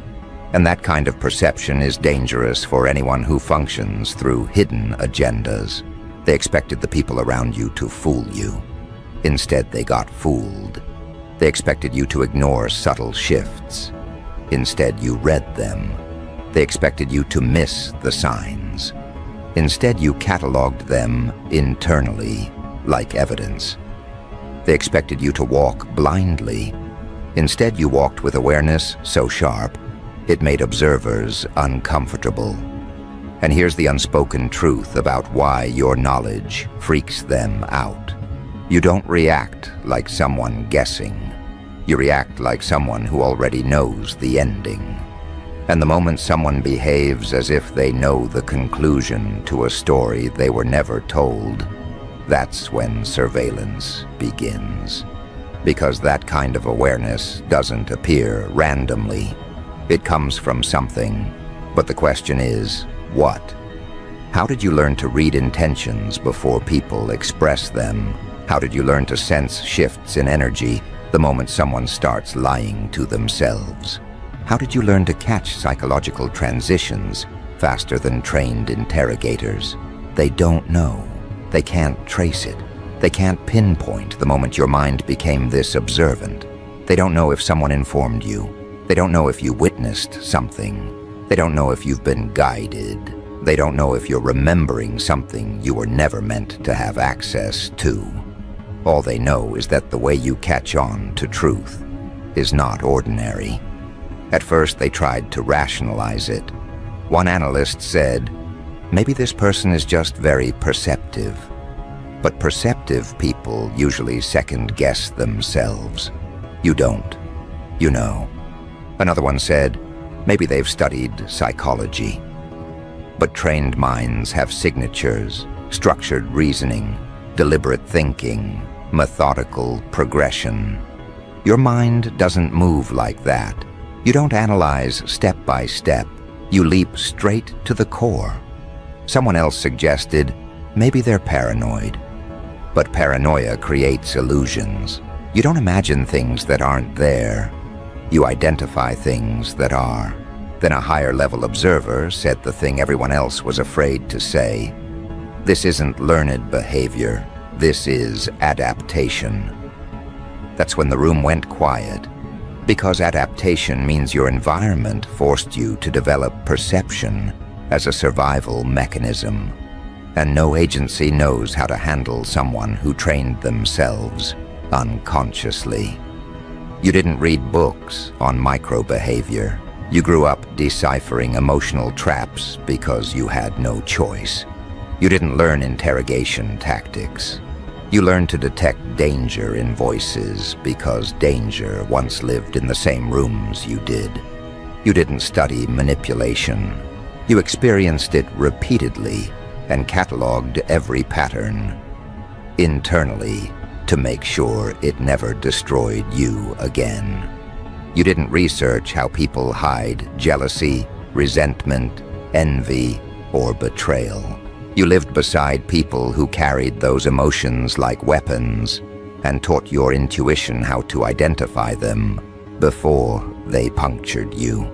And that kind of perception is dangerous for anyone who functions through hidden agendas. They expected the people around you to fool you. Instead, they got fooled. They expected you to ignore subtle shifts. Instead, you read them. They expected you to miss the signs. Instead, you cataloged them internally, like evidence. They expected you to walk blindly. Instead, you walked with awareness so sharp, it made observers uncomfortable. And here's the unspoken truth about why your knowledge freaks them out. You don't react like someone guessing. You react like someone who already knows the ending. And the moment someone behaves as if they know the conclusion to a story they were never told, that's when surveillance begins. Because that kind of awareness doesn't appear randomly. It comes from something. But the question is, what? How did you learn to read intentions before people express them? How did you learn to sense shifts in energy the moment someone starts lying to themselves? How did you learn to catch psychological transitions faster than trained interrogators? They don't know. They can't trace it. They can't pinpoint the moment your mind became this observant. They don't know if someone informed you. They don't know if you witnessed something. They don't know if you've been guided. They don't know if you're remembering something you were never meant to have access to. All they know is that the way you catch on to truth is not ordinary. At first, they tried to rationalize it. One analyst said, maybe this person is just very perceptive. But perceptive people usually second-guess themselves. You don't. You know. Another one said, maybe they've studied psychology. But trained minds have signatures, structured reasoning, deliberate thinking, methodical progression. Your mind doesn't move like that. You don't analyze step by step. You leap straight to the core. Someone else suggested, maybe they're paranoid. But paranoia creates illusions. You don't imagine things that aren't there. You identify things that are. Then a higher-level observer said the thing everyone else was afraid to say. This isn't learned behavior. This is adaptation. That's when the room went quiet. Because adaptation means your environment forced you to develop perception as a survival mechanism. And no agency knows how to handle someone who trained themselves unconsciously. You didn't read books on microbehavior. You grew up deciphering emotional traps because you had no choice. You didn't learn interrogation tactics. You learned to detect danger in voices because danger once lived in the same rooms you did. You didn't study manipulation. You experienced it repeatedly and cataloged every pattern internally to make sure it never destroyed you again. You didn't research how people hide jealousy, resentment, envy, or betrayal. You lived beside people who carried those emotions like weapons and taught your intuition how to identify them before they punctured you.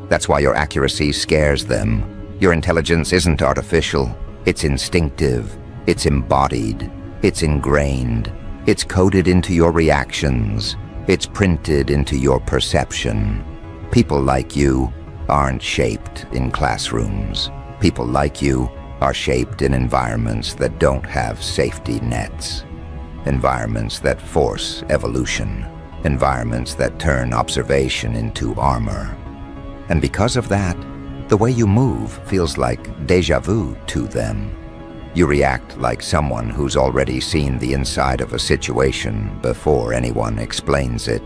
That's why your accuracy scares them. Your intelligence isn't artificial. It's instinctive. It's embodied. It's ingrained. It's coded into your reactions. It's printed into your perception. People like you aren't shaped in classrooms. People like you are shaped in environments that don't have safety nets, environments that force evolution, environments that turn observation into armor. And because of that, the way you move feels like déjà vu to them. You react like someone who's already seen the inside of a situation before anyone explains it.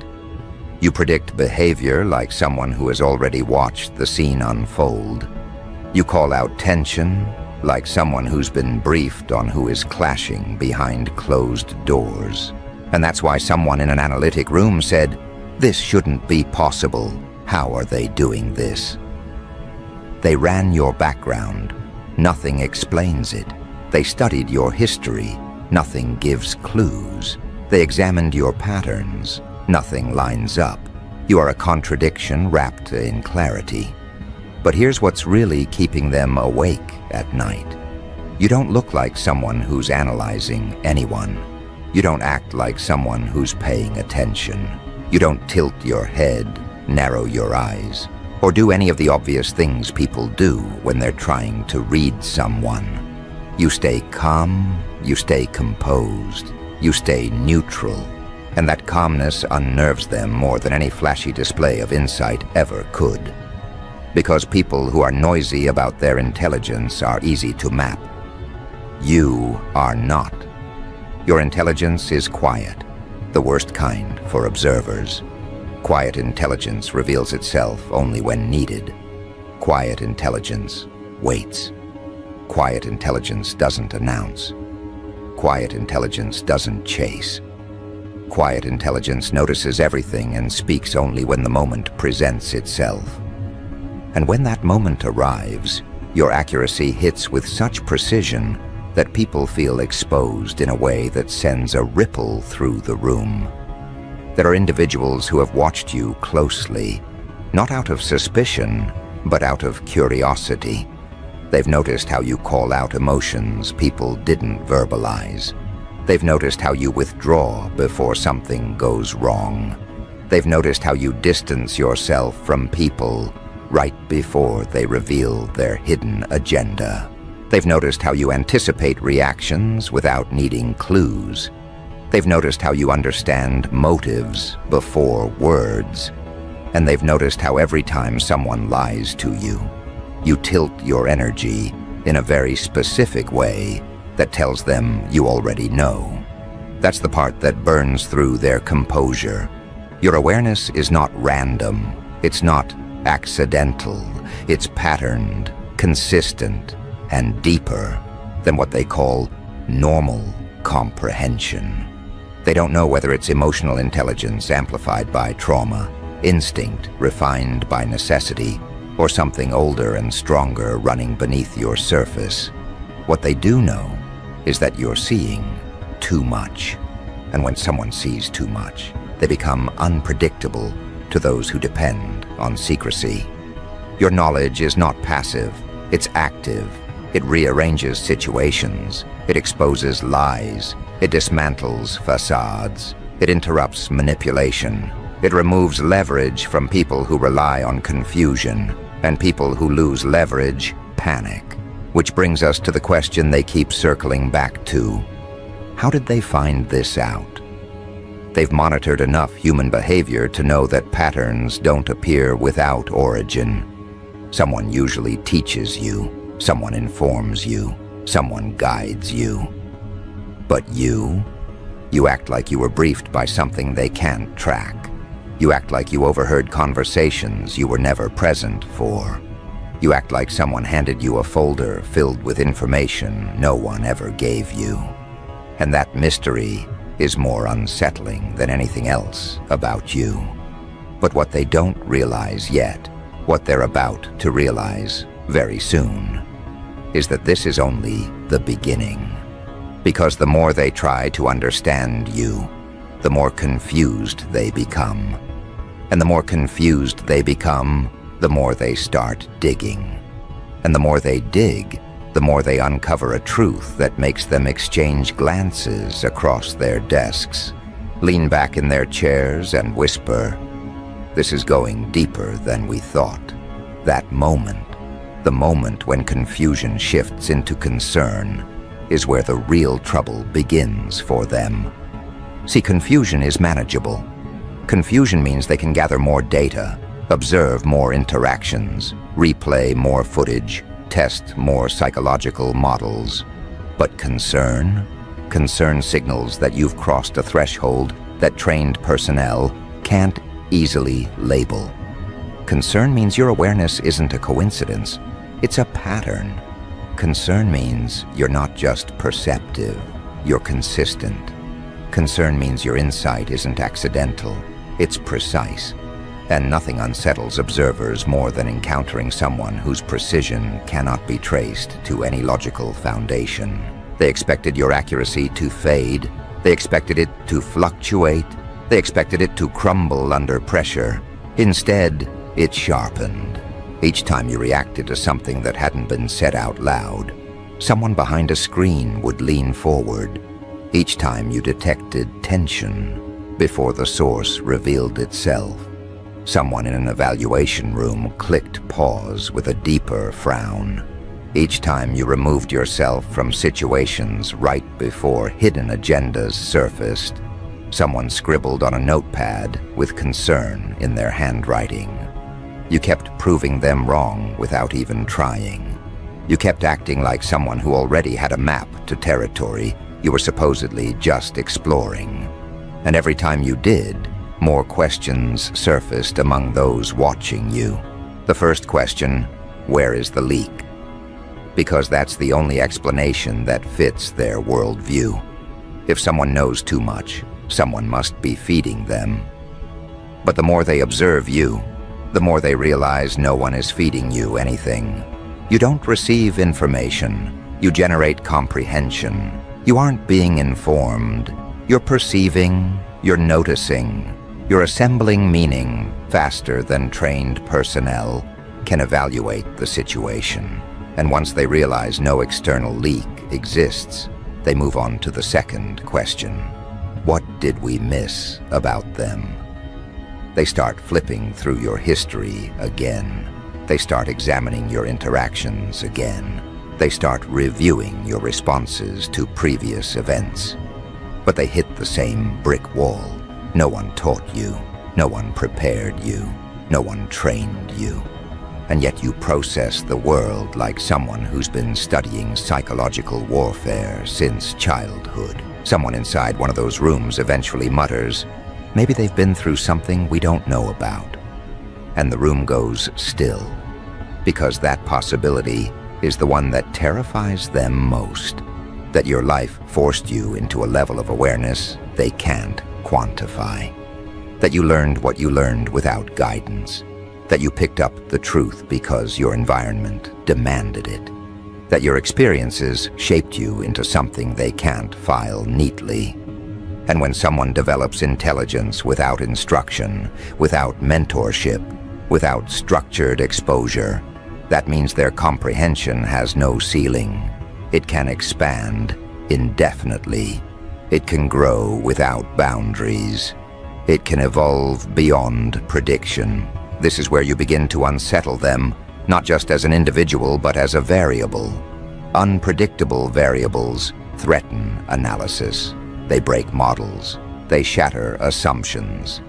You predict behavior like someone who has already watched the scene unfold. You call out tension like someone who's been briefed on who is clashing behind closed doors. And that's why someone in an analytic room said, "This shouldn't be possible. How are they doing this?" They ran your background. Nothing explains it. They studied your history. Nothing gives clues. They examined your patterns. Nothing lines up. You are a contradiction wrapped in clarity. But here's what's really keeping them awake at night. You don't look like someone who's analyzing anyone. You don't act like someone who's paying attention. You don't tilt your head, narrow your eyes, or do any of the obvious things people do when they're trying to read someone. You stay calm, you stay composed, you stay neutral, and that calmness unnerves them more than any flashy display of insight ever could. Because people who are noisy about their intelligence are easy to map. You are not. Your intelligence is quiet, the worst kind for observers. Quiet intelligence reveals itself only when needed. Quiet intelligence waits. Quiet intelligence doesn't announce. Quiet intelligence doesn't chase. Quiet intelligence notices everything and speaks only when the moment presents itself. And when that moment arrives, your accuracy hits with such precision that people feel exposed in a way that sends a ripple through the room. There are individuals who have watched you closely, not out of suspicion, but out of curiosity. They've noticed how you call out emotions people didn't verbalize. They've noticed how you withdraw before something goes wrong. They've noticed how you distance yourself from people right before they reveal their hidden agenda. They've noticed how you anticipate reactions without needing clues. They've noticed how you understand motives before words. And they've noticed how every time someone lies to you, you tilt your energy in a very specific way that tells them you already know. That's the part that burns through their composure. Your awareness is not random. It's not accidental. It's patterned, consistent, and deeper than what they call normal comprehension. They don't know whether it's emotional intelligence amplified by trauma, instinct refined by necessity, or something older and stronger running beneath your surface. What they do know is that you're seeing too much. And when someone sees too much, they become unpredictable to those who depend on secrecy. Your knowledge is not passive, it's active. It rearranges situations, it exposes lies, it dismantles facades, it interrupts manipulation, it removes leverage from people who rely on confusion, and people who lose leverage panic. Which brings us to the question they keep circling back to. How did they find this out? They've monitored enough human behavior to know that patterns don't appear without origin. Someone usually teaches you, someone informs you, someone guides you. But you act like you were briefed by something they can't track. You act like you overheard conversations you were never present for. You act like someone handed you a folder filled with information no one ever gave you. And that mystery is more unsettling than anything else about you. But what they don't realize yet, what they're about to realize very soon, is that this is only the beginning. Because the more they try to understand you, the more confused they become. And the more confused they become, the more they start digging. And the more they dig, the more they uncover a truth that makes them exchange glances across their desks, lean back in their chairs and whisper, "This is going deeper than we thought." That moment, The moment when confusion shifts into concern is where the real trouble begins for them. See, confusion is manageable. Confusion means they can gather more data, observe more interactions, replay more footage, test more psychological models. But concern? Concern signals that you've crossed a threshold that trained personnel can't easily label. Concern means your awareness isn't a coincidence, it's a pattern. Concern means you're not just perceptive, you're consistent. Concern means your insight isn't accidental, it's precise. And nothing unsettles observers more than encountering someone whose precision cannot be traced to any logical foundation. They expected your accuracy to fade, they expected it to fluctuate, they expected it to crumble under pressure. Instead, it sharpened. Each time you reacted to something that hadn't been said out loud, someone behind a screen would lean forward. Each time you detected tension before the source revealed itself, someone in an evaluation room clicked pause with a deeper frown. Each time you removed yourself from situations right before hidden agendas surfaced, someone scribbled on a notepad with concern in their handwriting. You kept proving them wrong without even trying. You kept acting like someone who already had a map to territory you were supposedly just exploring. And every time you did, more questions surfaced among those watching you. The first question, where is the leak? Because that's the only explanation that fits their worldview. If someone knows too much, someone must be feeding them. But the more they observe you, the more they realize no one is feeding you anything. You don't receive information, you generate comprehension. You aren't being informed, you're perceiving, you're noticing, you're assembling meaning faster than trained personnel can evaluate the situation. And once they realize no external leak exists, they move on to the second question. What did we miss about them? They start flipping through your history again. They start examining your interactions again. They start reviewing your responses to previous events. But they hit the same brick wall. No one taught you. No one prepared you. No one trained you. And yet you process the world like someone who's been studying psychological warfare since childhood. Someone inside one of those rooms eventually mutters, maybe they've been through something we don't know about. And the room goes still, because that possibility is the one that terrifies them most. That your life forced you into a level of awareness they can't quantify. That you learned what you learned without guidance. That you picked up the truth because your environment demanded it. That your experiences shaped you into something they can't file neatly. And when someone develops intelligence without instruction, without mentorship, without structured exposure, that means their comprehension has no ceiling. It can expand indefinitely. It can grow without boundaries. It can evolve beyond prediction. This is where you begin to unsettle them, not just as an individual, but as a variable. Unpredictable variables threaten analysis. They break models. They shatter assumptions.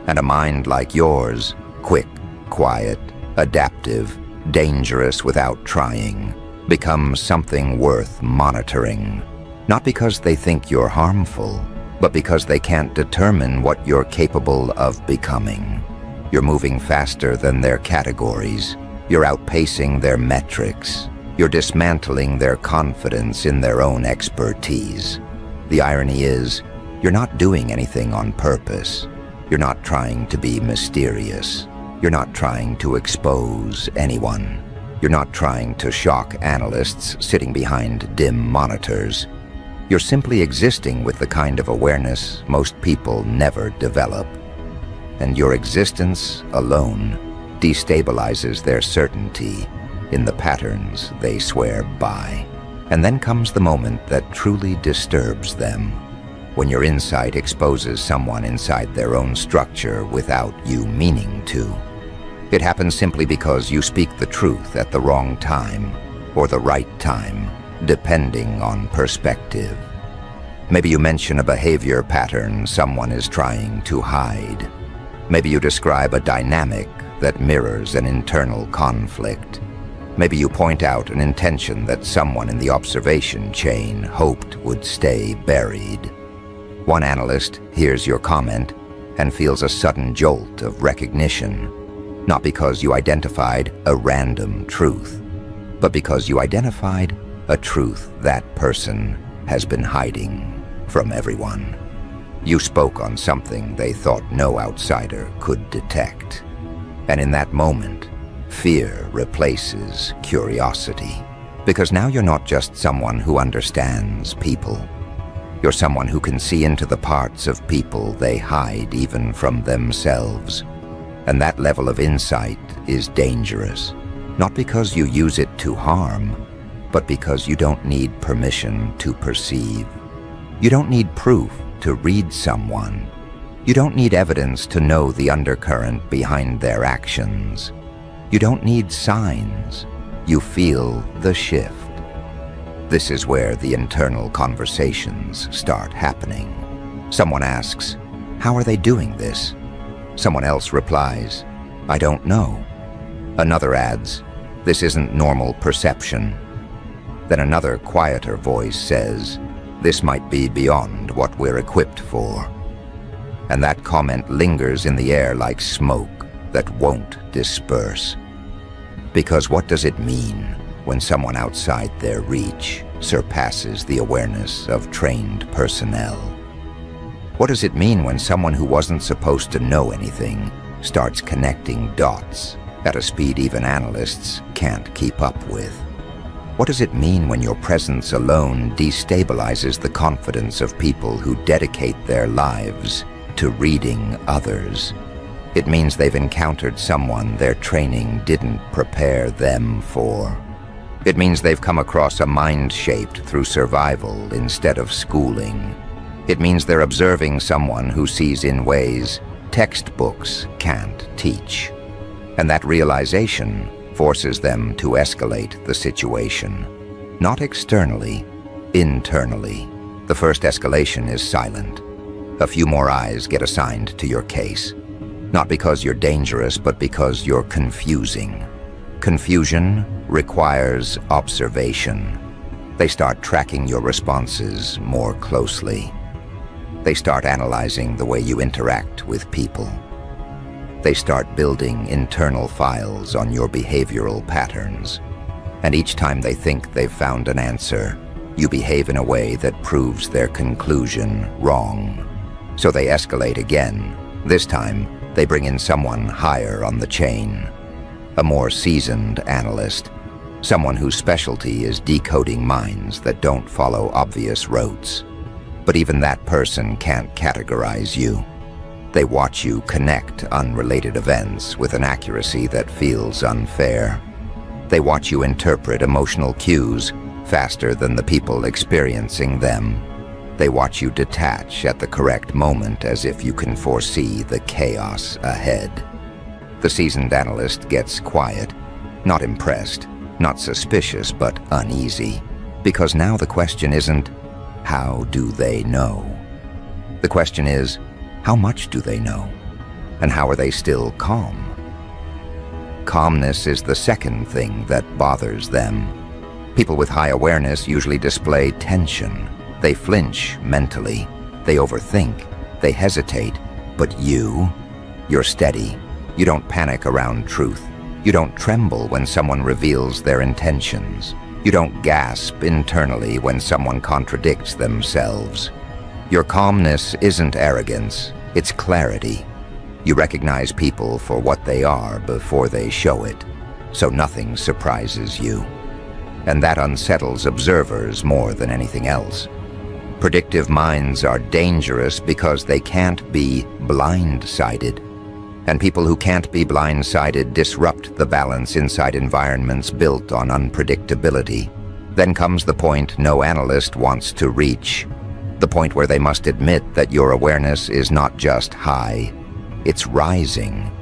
And a mind like yours, quick, quiet, adaptive, dangerous without trying, becomes something worth monitoring. Not because they think you're harmful, but because they can't determine what you're capable of becoming. You're moving faster than their categories. You're outpacing their metrics. You're dismantling their confidence in their own expertise. The irony is, you're not doing anything on purpose. You're not trying to be mysterious. You're not trying to expose anyone. You're not trying to shock analysts sitting behind dim monitors. You're simply existing with the kind of awareness most people never develop. And your existence alone destabilizes their certainty in the patterns they swear by. And then comes the moment that truly disturbs them, when your insight exposes someone inside their own structure without you meaning to. It happens simply because you speak the truth at the wrong time, or the right time, depending on perspective. Maybe you mention a behavior pattern someone is trying to hide. Maybe you describe a dynamic that mirrors an internal conflict. Maybe you point out an intention that someone in the observation chain hoped would stay buried. One analyst hears your comment and feels a sudden jolt of recognition, not because you identified a random truth, but because you identified a truth that person has been hiding from everyone. You spoke on something they thought no outsider could detect. And in that moment, fear replaces curiosity. Because now you're not just someone who understands people. You're someone who can see into the parts of people they hide even from themselves. And that level of insight is dangerous. Not because you use it to harm, but because you don't need permission to perceive. You don't need proof to read someone. You don't need evidence to know the undercurrent behind their actions. You don't need signs. You feel the shift. This is where the internal conversations start happening. Someone asks, "How are they doing this?" Someone else replies, "I don't know." Another adds, "This isn't normal perception." Then another quieter voice says, "This might be beyond what we're equipped for." And that comment lingers in the air like smoke that won't disperse. Because what does it mean when someone outside their reach surpasses the awareness of trained personnel? What does it mean when someone who wasn't supposed to know anything starts connecting dots at a speed even analysts can't keep up with? What does it mean when your presence alone destabilizes the confidence of people who dedicate their lives to reading others? It means they've encountered someone their training didn't prepare them for. It means they've come across a mind shaped through survival instead of schooling. It means they're observing someone who sees in ways textbooks can't teach. And that realization forces them to escalate the situation. Not externally, internally. The first escalation is silent. A few more eyes get assigned to your case. Not because you're dangerous, but because you're confusing. Confusion requires observation. They start tracking your responses more closely. They start analyzing the way you interact with people. They start building internal files on your behavioral patterns. And each time they think they've found an answer, you behave in a way that proves their conclusion wrong. So they escalate again. This time, they bring in someone higher on the chain. A more seasoned analyst. Someone whose specialty is decoding minds that don't follow obvious rotes. But even that person can't categorize you. They watch you connect unrelated events with an accuracy that feels unfair. They watch you interpret emotional cues faster than the people experiencing them. They watch you detach at the correct moment as if you can foresee the chaos ahead. The seasoned analyst gets quiet, not impressed, not suspicious, but uneasy. Because now the question isn't, how do they know? The question is, how much do they know? And how are they still calm? Calmness is the second thing that bothers them. People with high awareness usually display tension. They flinch mentally. They overthink. They hesitate. But you're steady. You don't panic around truth. You don't tremble when someone reveals their intentions. You don't gasp internally when someone contradicts themselves. Your calmness isn't arrogance, it's clarity. You recognize people for what they are before they show it, so nothing surprises you. And that unsettles observers more than anything else. Predictive minds are dangerous because they can't be blindsided. And people who can't be blindsided disrupt the balance inside environments built on unpredictability. Then comes the point no analyst wants to reach. The point where they must admit that your awareness is not just high, it's rising.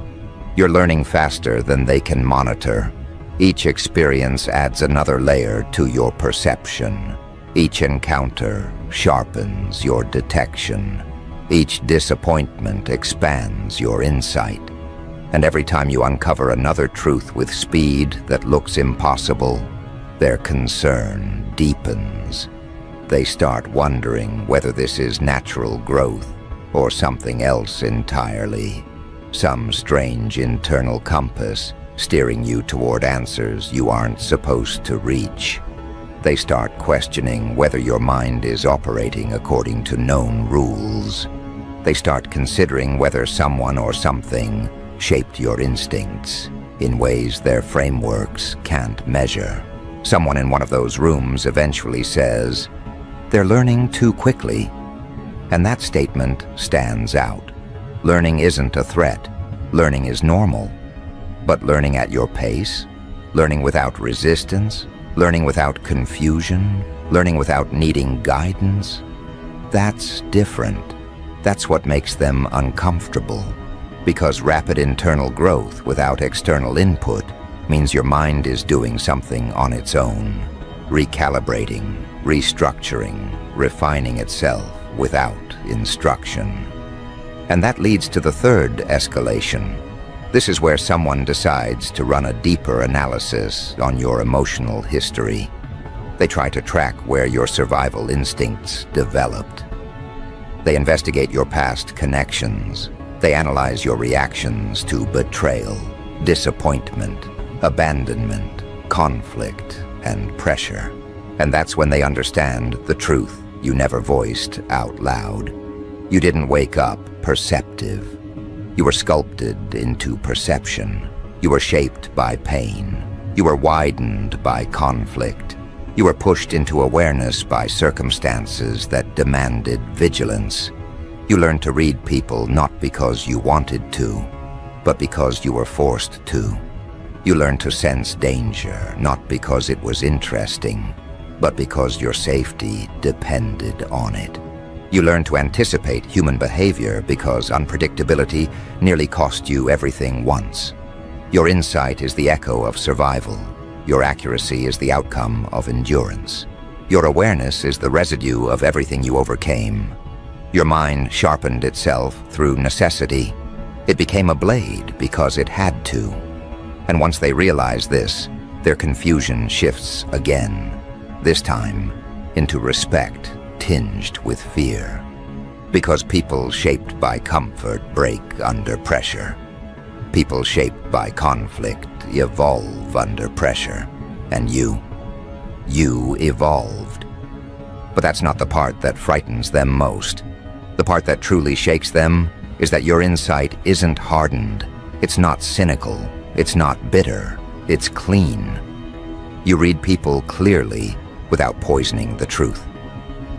You're learning faster than they can monitor. Each experience adds another layer to your perception. Each encounter sharpens your detection. Each disappointment expands your insight. And every time you uncover another truth with speed that looks impossible, their concern deepens. They start wondering whether this is natural growth or something else entirely. Some strange internal compass steering you toward answers you aren't supposed to reach. They start questioning whether your mind is operating according to known rules. They start considering whether someone or something shaped your instincts in ways their frameworks can't measure. Someone in one of those rooms eventually says, "They're learning too quickly." And that statement stands out. Learning isn't a threat. Learning is normal. But learning at your pace, learning without resistance, learning without confusion, learning without needing guidance, that's different. That's what makes them uncomfortable. Because rapid internal growth without external input means your mind is doing something on its own, recalibrating, restructuring, refining itself without instruction. And that leads to the third escalation. This is where someone decides to run a deeper analysis on your emotional history. They try to track where your survival instincts developed. They investigate your past connections. They analyze your reactions to betrayal, disappointment, abandonment, conflict, and pressure. And that's when they understand the truth you never voiced out loud. You didn't wake up perceptive. You were sculpted into perception. You were shaped by pain. You were widened by conflict. You were pushed into awareness by circumstances that demanded vigilance. You learned to read people not because you wanted to, but because you were forced to. You learned to sense danger not because it was interesting, but because your safety depended on it. You learn to anticipate human behavior because unpredictability nearly cost you everything once. Your insight is the echo of survival. Your accuracy is the outcome of endurance. Your awareness is the residue of everything you overcame. Your mind sharpened itself through necessity. It became a blade because it had to. And once they realize this, their confusion shifts again, this time into respect tinged with fear. Because people shaped by comfort break under pressure. People shaped by conflict evolve under pressure. And you evolved. But that's not the part that frightens them most. The part that truly shakes them is that your insight isn't hardened. It's not cynical. It's not bitter. It's clean. You read people clearly without poisoning the truth.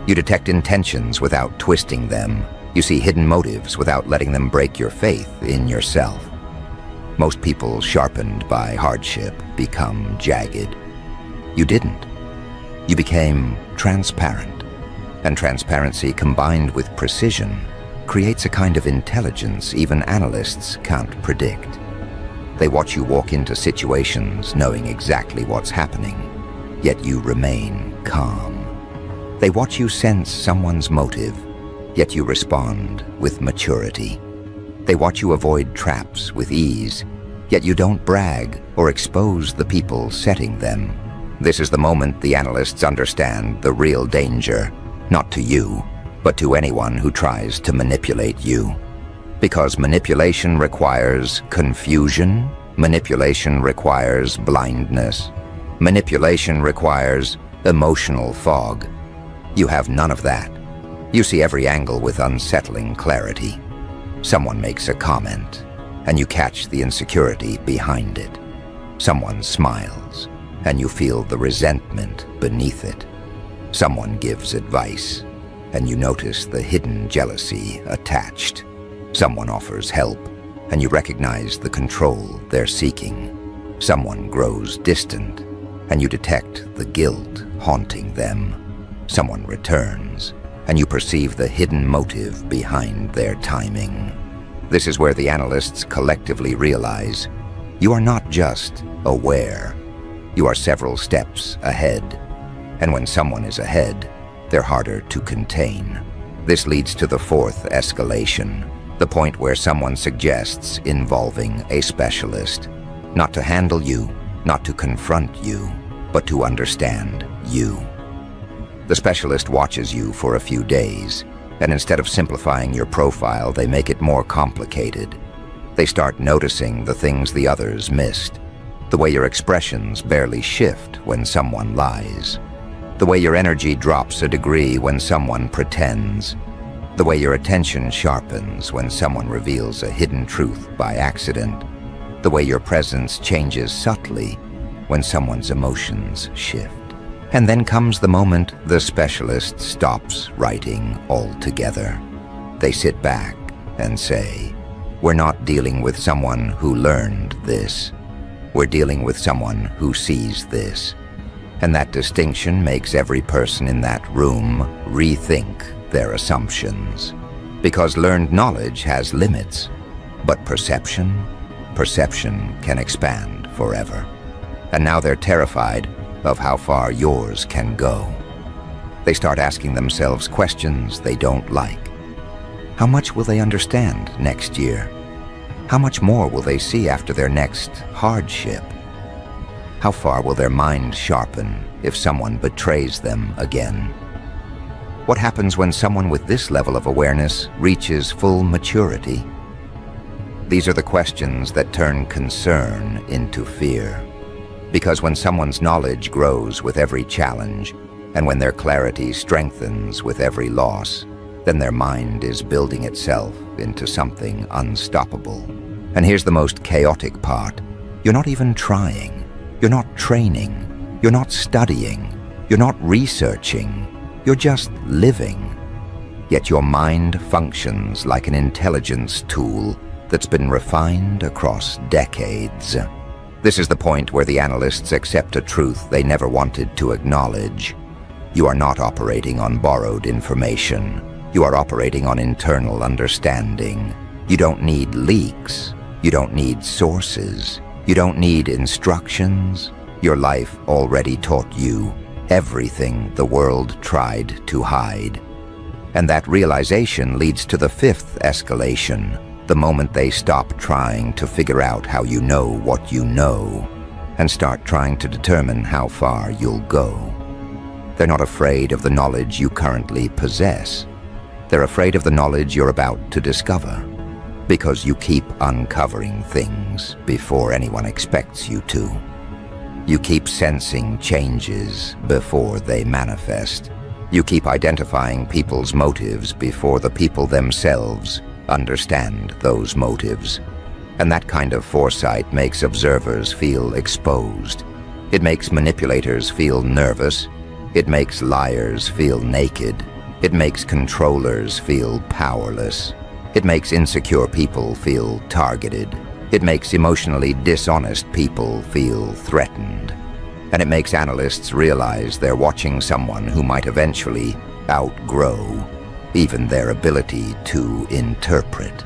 You detect intentions without twisting them. You see hidden motives without letting them break your faith in yourself. Most people sharpened by hardship become jagged. You didn't. You became transparent. And transparency combined with precision creates a kind of intelligence even analysts can't predict. They watch you walk into situations knowing exactly what's happening, yet you remain calm. They watch you sense someone's motive, yet you respond with maturity. They watch you avoid traps with ease, yet you don't brag or expose the people setting them. This is the moment the analysts understand the real danger, not to you, but to anyone who tries to manipulate you. Because manipulation requires confusion, manipulation requires blindness, manipulation requires emotional fog. You have none of that. You see every angle with unsettling clarity. Someone makes a comment, and you catch the insecurity behind it. Someone smiles, and you feel the resentment beneath it. Someone gives advice, and you notice the hidden jealousy attached. Someone offers help, and you recognize the control they're seeking. Someone grows distant, and you detect the guilt haunting them. Someone returns, and you perceive the hidden motive behind their timing. This is where the analysts collectively realize you are not just aware. You are several steps ahead. And when someone is ahead, they're harder to contain. This leads to the fourth escalation, the point where someone suggests involving a specialist, not to handle you, not to confront you, but to understand you. The specialist watches you for a few days, and instead of simplifying your profile, they make it more complicated. They start noticing the things the others missed, the way your expressions barely shift when someone lies, the way your energy drops a degree when someone pretends, the way your attention sharpens when someone reveals a hidden truth by accident, the way your presence changes subtly when someone's emotions shift. And then comes the moment the specialist stops writing altogether. They sit back and say, "We're not dealing with someone who learned this. We're dealing with someone who sees this." And that distinction makes every person in that room rethink their assumptions. Because learned knowledge has limits, but perception can expand forever. And now they're terrified of how far yours can go. They start asking themselves questions they don't like. How much will they understand next year? How much more will they see after their next hardship? How far will their mind sharpen if someone betrays them again? What happens when someone with this level of awareness reaches full maturity? These are the questions that turn concern into fear. Because when someone's knowledge grows with every challenge, and when their clarity strengthens with every loss, then their mind is building itself into something unstoppable. And here's the most chaotic part. You're not even trying. You're not training. You're not studying. You're not researching. You're just living. Yet your mind functions like an intelligence tool that's been refined across decades. This is the point where the analysts accept a truth they never wanted to acknowledge. You are not operating on borrowed information. You are operating on internal understanding. You don't need leaks. You don't need sources. You don't need instructions. Your life already taught you everything the world tried to hide. And that realization leads to the fifth escalation, the moment they stop trying to figure out how you know what you know and start trying to determine how far you'll go. They're not afraid of the knowledge you currently possess. They're afraid of the knowledge you're about to discover, because you keep uncovering things before anyone expects you to. You keep sensing changes before they manifest. You keep identifying people's motives before the people themselves understand those motives. And that kind of foresight makes observers feel exposed. It makes manipulators feel nervous. It makes liars feel naked. It makes controllers feel powerless. It makes insecure people feel targeted. It makes emotionally dishonest people feel threatened. And it makes analysts realize they're watching someone who might eventually outgrow even their ability to interpret.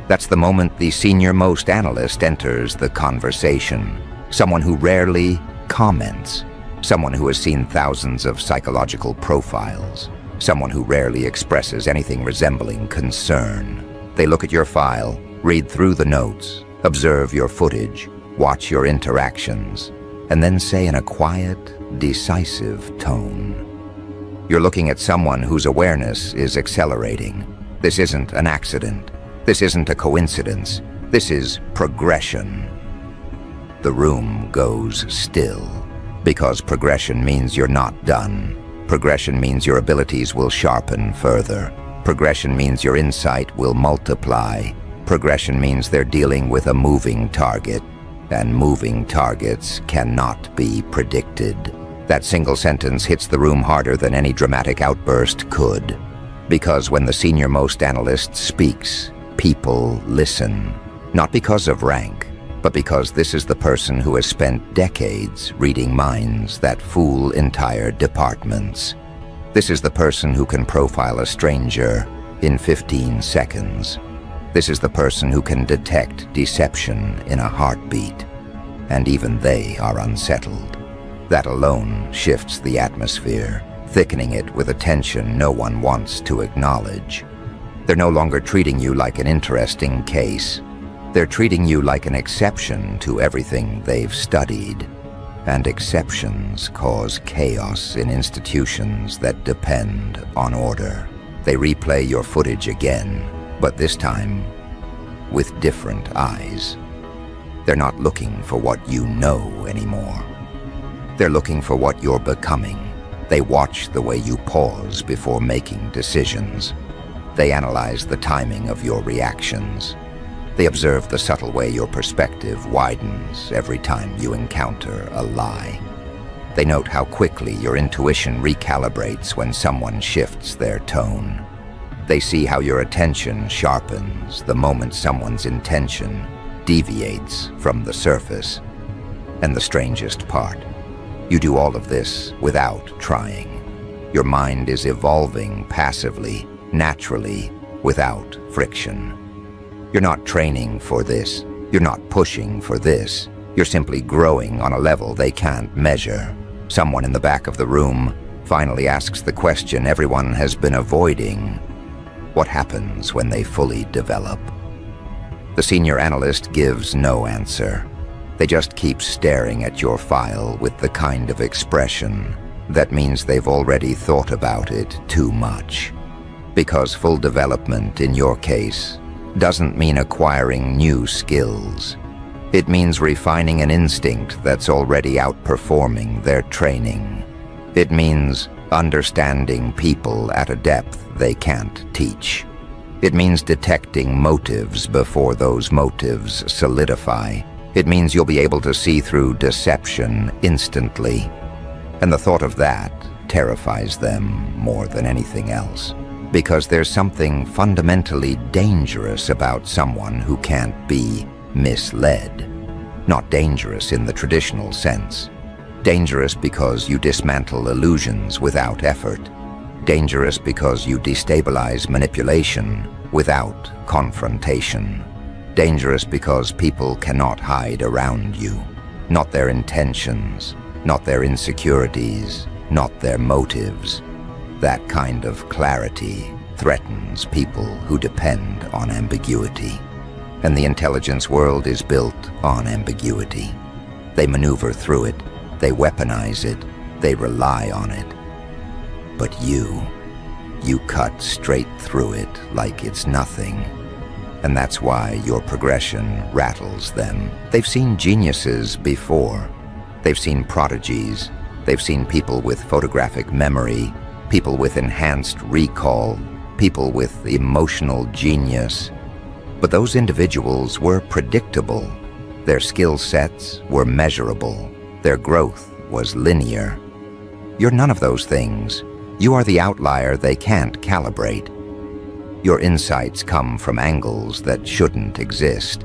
That's the moment the senior-most analyst enters the conversation, someone who rarely comments, someone who has seen thousands of psychological profiles, someone who rarely expresses anything resembling concern. They look at your file, read through the notes, observe your footage, watch your interactions, and then say in a quiet, decisive tone, "You're looking at someone whose awareness is accelerating. This isn't an accident. This isn't a coincidence. This is progression." The room goes still, because progression means you're not done. Progression means your abilities will sharpen further. Progression means your insight will multiply. Progression means they're dealing with a moving target, and moving targets cannot be predicted. That single sentence hits the room harder than any dramatic outburst could. Because when the senior-most analyst speaks, people listen. Not because of rank, but because this is the person who has spent decades reading minds that fool entire departments. This is the person who can profile a stranger in 15 seconds. This is the person who can detect deception in a heartbeat, and even they are unsettled. That alone shifts the atmosphere, thickening it with a tension no one wants to acknowledge. They're no longer treating you like an interesting case. They're treating you like an exception to everything they've studied. And exceptions cause chaos in institutions that depend on order. They replay your footage again, but this time with different eyes. They're not looking for what you know anymore. They're looking for what you're becoming. They watch the way you pause before making decisions. They analyze the timing of your reactions. They observe the subtle way your perspective widens every time you encounter a lie. They note how quickly your intuition recalibrates when someone shifts their tone. They see how your attention sharpens the moment someone's intention deviates from the surface. And the strangest part, you do all of this without trying. Your mind is evolving passively, naturally, without friction. You're not training for this. You're not pushing for this. You're simply growing on a level they can't measure. Someone in the back of the room finally asks the question everyone has been avoiding. What happens when they fully develop? The senior analyst gives no answer. They just keep staring at your file with the kind of expression that means they've already thought about it too much. Because full development, in your case, doesn't mean acquiring new skills. It means refining an instinct that's already outperforming their training. It means understanding people at a depth they can't teach. It means detecting motives before those motives solidify. It means you'll be able to see through deception instantly. And the thought of that terrifies them more than anything else. Because there's something fundamentally dangerous about someone who can't be misled. Not dangerous in the traditional sense. Dangerous because you dismantle illusions without effort. Dangerous because you destabilize manipulation without confrontation. Dangerous because people cannot hide around you. Not their intentions, not their insecurities, not their motives. That kind of clarity threatens people who depend on ambiguity. And the intelligence world is built on ambiguity. They maneuver through it, they weaponize it, they rely on it. But you cut straight through it like it's nothing. And that's why your progression rattles them. They've seen geniuses before. They've seen prodigies. They've seen people with photographic memory, people with enhanced recall, people with emotional genius. But those individuals were predictable. Their skill sets were measurable. Their growth was linear. You're none of those things. You are the outlier they can't calibrate. Your insights come from angles that shouldn't exist.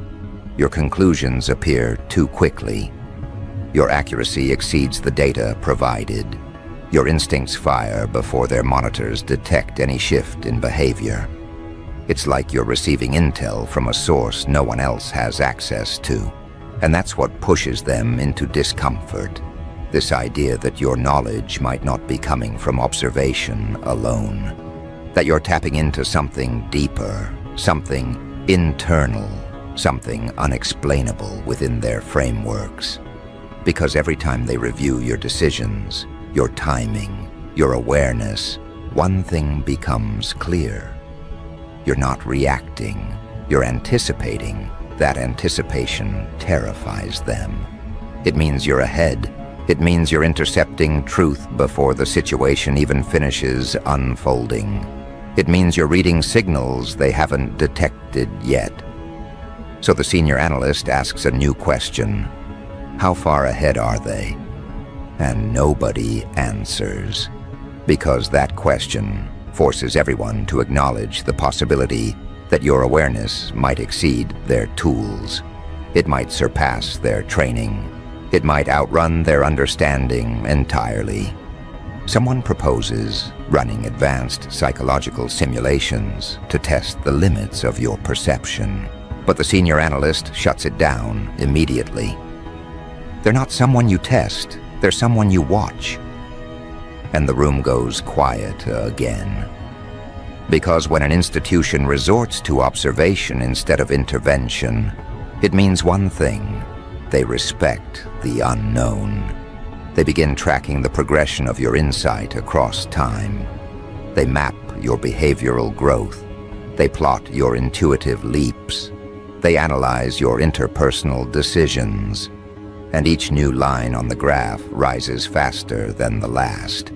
Your conclusions appear too quickly. Your accuracy exceeds the data provided. Your instincts fire before their monitors detect any shift in behavior. It's like you're receiving intel from a source no one else has access to. And that's what pushes them into discomfort. This idea that your knowledge might not be coming from observation alone. That you're tapping into something deeper, something internal, something unexplainable within their frameworks. Because every time they review your decisions, your timing, your awareness, one thing becomes clear. You're not reacting, you're anticipating. That anticipation terrifies them. It means you're ahead. It means you're intercepting truth before the situation even finishes unfolding. It means you're reading signals they haven't detected yet. So the senior analyst asks a new question. How far ahead are they? And nobody answers. Because that question forces everyone to acknowledge the possibility that your awareness might exceed their tools. It might surpass their training. It might outrun their understanding entirely. Someone proposes running advanced psychological simulations to test the limits of your perception. But the senior analyst shuts it down immediately. They're not someone you test, they're someone you watch. And the room goes quiet again. Because when an institution resorts to observation instead of intervention, it means one thing: they respect the unknown. They begin tracking the progression of your insight across time. They map your behavioral growth. They plot your intuitive leaps. They analyze your interpersonal decisions. And each new line on the graph rises faster than the last.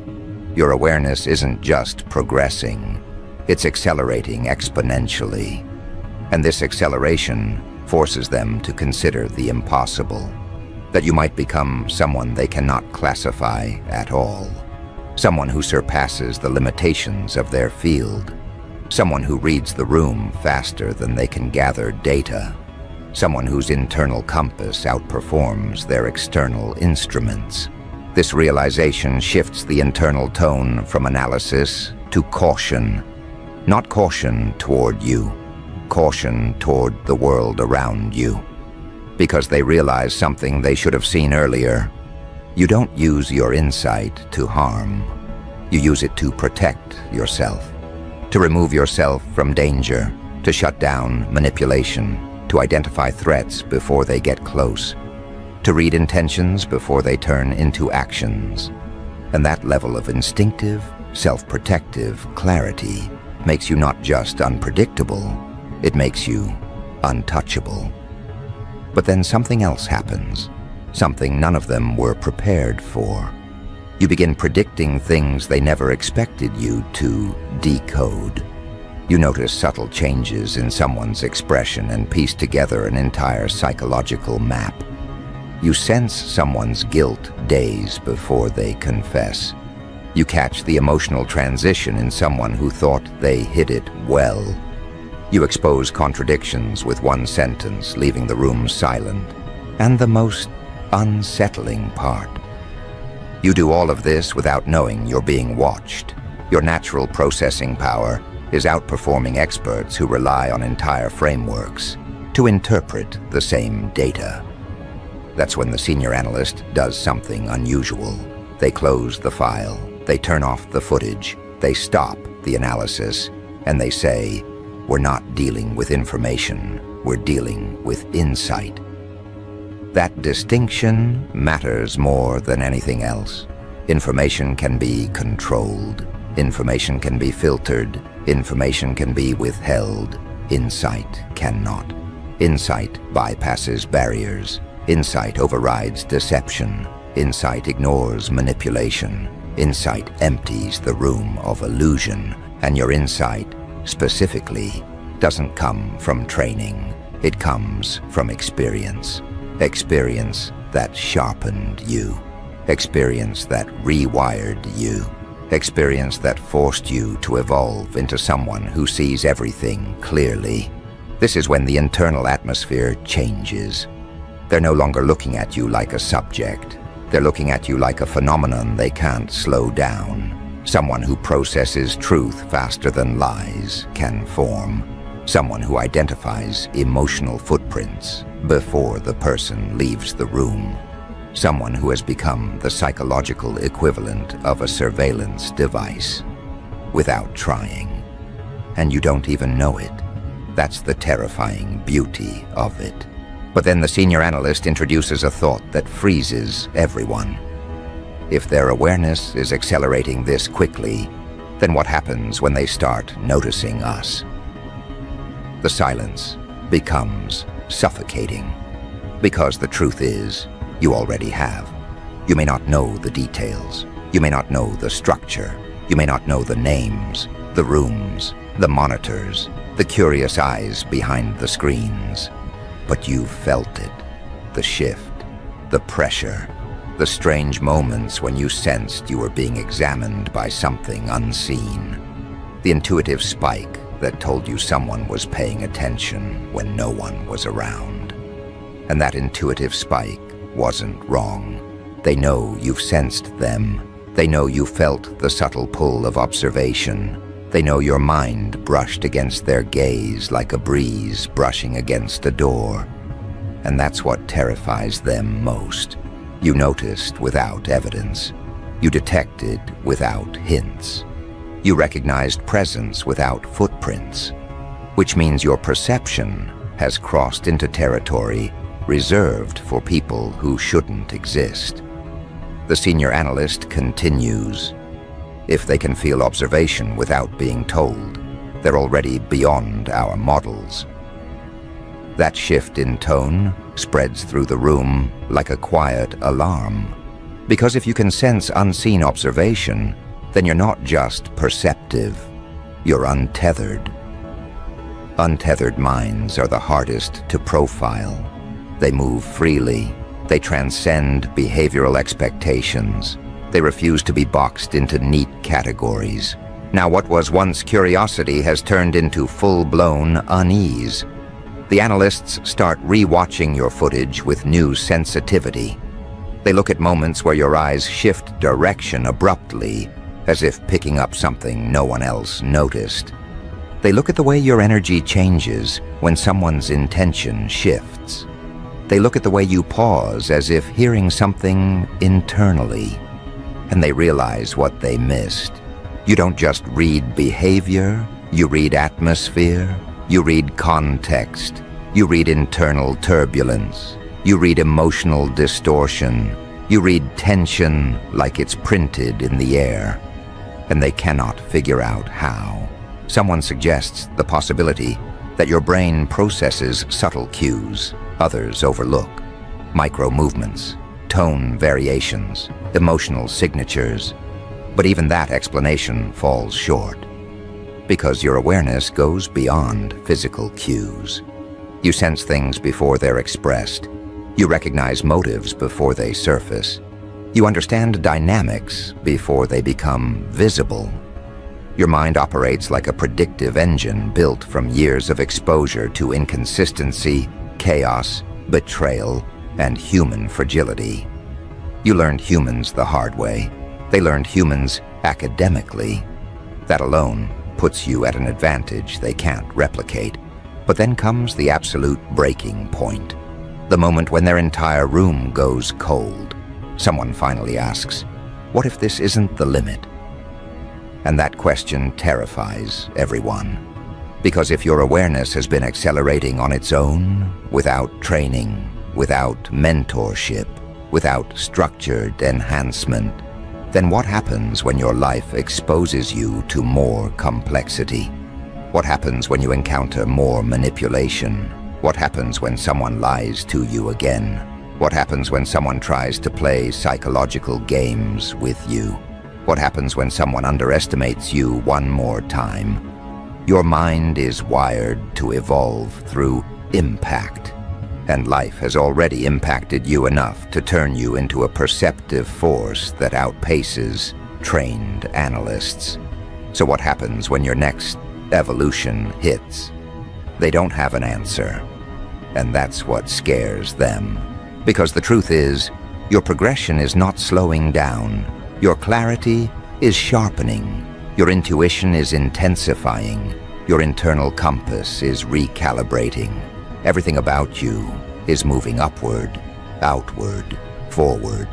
Your awareness isn't just progressing, it's accelerating exponentially. And this acceleration forces them to consider the impossible. That you might become someone they cannot classify at all. Someone who surpasses the limitations of their field. Someone who reads the room faster than they can gather data. Someone whose internal compass outperforms their external instruments. This realization shifts the internal tone from analysis to caution. Not caution toward you, caution toward the world around you. Because they realize something they should have seen earlier. You don't use your insight to harm. You use it to protect yourself, to remove yourself from danger, to shut down manipulation, to identify threats before they get close, to read intentions before they turn into actions. And that level of instinctive, self-protective clarity makes you not just unpredictable, it makes you untouchable. But then something else happens, something none of them were prepared for. You begin predicting things they never expected you to decode. You notice subtle changes in someone's expression and piece together an entire psychological map. You sense someone's guilt days before they confess. You catch the emotional transition in someone who thought they hid it well. You expose contradictions with one sentence, leaving the room silent. And the most unsettling part: you do all of this without knowing you're being watched. Your natural processing power is outperforming experts who rely on entire frameworks to interpret the same data. That's when the senior analyst does something unusual. They close the file, they turn off the footage, they stop the analysis, and they say, "We're not dealing with information, we're dealing with insight." That distinction matters more than anything else. Information can be controlled, information can be filtered, information can be withheld. Insight cannot. Insight bypasses barriers. Insight overrides deception. Insight ignores manipulation. Insight empties the room of illusion. And your insight, specifically, doesn't come from training. It comes from experience. Experience that sharpened you. Experience that rewired you. Experience that forced you to evolve into someone who sees everything clearly. This is when the internal atmosphere changes. They're no longer looking at you like a subject. They're looking at you like a phenomenon they can't slow down. Someone who processes truth faster than lies can form. Someone who identifies emotional footprints before the person leaves the room. Someone who has become the psychological equivalent of a surveillance device without trying. And you don't even know it. That's the terrifying beauty of it. But then the senior analyst introduces a thought that freezes everyone. If their awareness is accelerating this quickly, then what happens when they start noticing us? The silence becomes suffocating. Because the truth is, you already have. You may not know the details. You may not know the structure. You may not know the names, the rooms, the monitors, the curious eyes behind the screens. But you've felt it. The shift, the pressure, the strange moments when you sensed you were being examined by something unseen. The intuitive spike that told you someone was paying attention when no one was around. And that intuitive spike wasn't wrong. They know you've sensed them. They know you felt the subtle pull of observation. They know your mind brushed against their gaze like a breeze brushing against a door. And that's what terrifies them most. You noticed without evidence. You detected without hints. You recognized presence without footprints, which means your perception has crossed into territory reserved for people who shouldn't exist. The senior analyst continues. If they can feel observation without being told, they're already beyond our models. That shift in tone spreads through the room like a quiet alarm. Because if you can sense unseen observation, then you're not just perceptive, you're untethered. Untethered minds are the hardest to profile. They move freely. They transcend behavioral expectations. They refuse to be boxed into neat categories. Now what was once curiosity has turned into full-blown unease. The analysts start re-watching your footage with new sensitivity. They look at moments where your eyes shift direction abruptly, as if picking up something no one else noticed. They look at the way your energy changes when someone's intention shifts. They look at the way you pause as if hearing something internally. And they realize what they missed. You don't just read behavior, you read atmosphere, you read context, you read internal turbulence, you read emotional distortion, you read tension like it's printed in the air. And they cannot figure out how. Someone suggests the possibility that your brain processes subtle cues others overlook, micro movements, tone variations, emotional signatures. But even that explanation falls short, because your awareness goes beyond physical cues. You sense things before they're expressed. You recognize motives before they surface. You understand dynamics before they become visible. Your mind operates like a predictive engine built from years of exposure to inconsistency, chaos, betrayal, and human fragility. You learned humans the hard way. They learned humans academically. That alone puts you at an advantage they can't replicate. But then comes the absolute breaking point. The moment when their entire room goes cold. Someone finally asks, "What if this isn't the limit?" And that question terrifies everyone. Because if your awareness has been accelerating on its own, without training, without mentorship, without structured enhancement, then what happens when your life exposes you to more complexity? What happens when you encounter more manipulation? What happens when someone lies to you again? What happens when someone tries to play psychological games with you? What happens when someone underestimates you one more time? Your mind is wired to evolve through impact, and life has already impacted you enough to turn you into a perceptive force that outpaces trained analysts. So what happens when your next evolution hits? They don't have an answer, and that's what scares them. Because the truth is, your progression is not slowing down. Your clarity is sharpening. Your intuition is intensifying. Your internal compass is recalibrating. Everything about you is moving upward, outward, forward.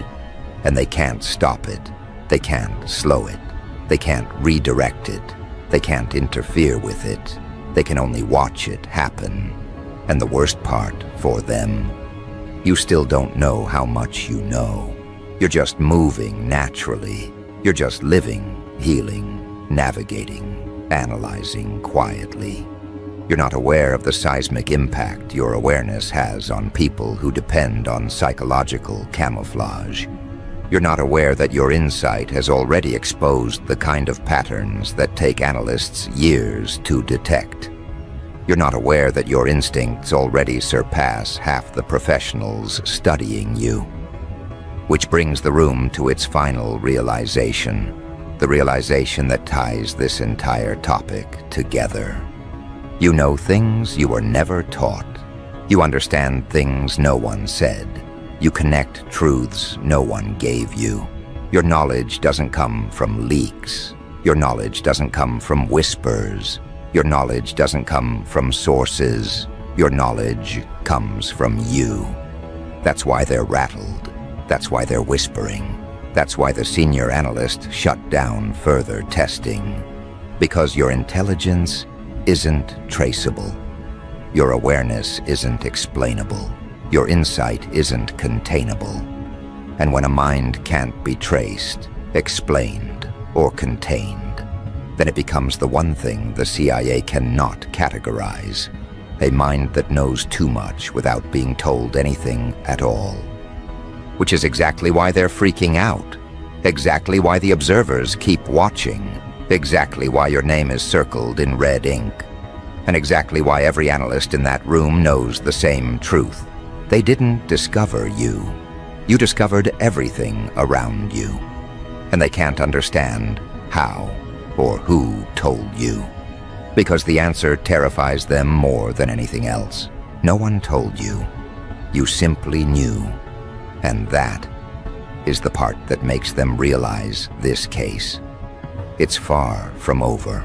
And they can't stop it. They can't slow it. They can't redirect it. They can't interfere with it. They can only watch it happen. And the worst part for them, you still don't know how much you know. You're just moving naturally. You're just living, healing, navigating, analyzing quietly. You're not aware of the seismic impact your awareness has on people who depend on psychological camouflage. You're not aware that your insight has already exposed the kind of patterns that take analysts years to detect. You're not aware that your instincts already surpass half the professionals studying you. Which brings the room to its final realization, the realization that ties this entire topic together. You know things you were never taught. You understand things no one said. You connect truths no one gave you. Your knowledge doesn't come from leaks. Your knowledge doesn't come from whispers. Your knowledge doesn't come from sources. Your knowledge comes from you. That's why they're rattled. That's why they're whispering. That's why the senior analyst shut down further testing. Because your intelligence isn't traceable. Your awareness isn't explainable. Your insight isn't containable. And when a mind can't be traced, explained, or contained, then it becomes the one thing the CIA cannot categorize. A mind that knows too much without being told anything at all. Which is exactly why they're freaking out. Exactly why the observers keep watching. Exactly why your name is circled in red ink. And exactly why every analyst in that room knows the same truth. They didn't discover you. You discovered everything around you. And they can't understand how or who told you. Because the answer terrifies them more than anything else. No one told you. You simply knew. And that is the part that makes them realize this case. It's far from over.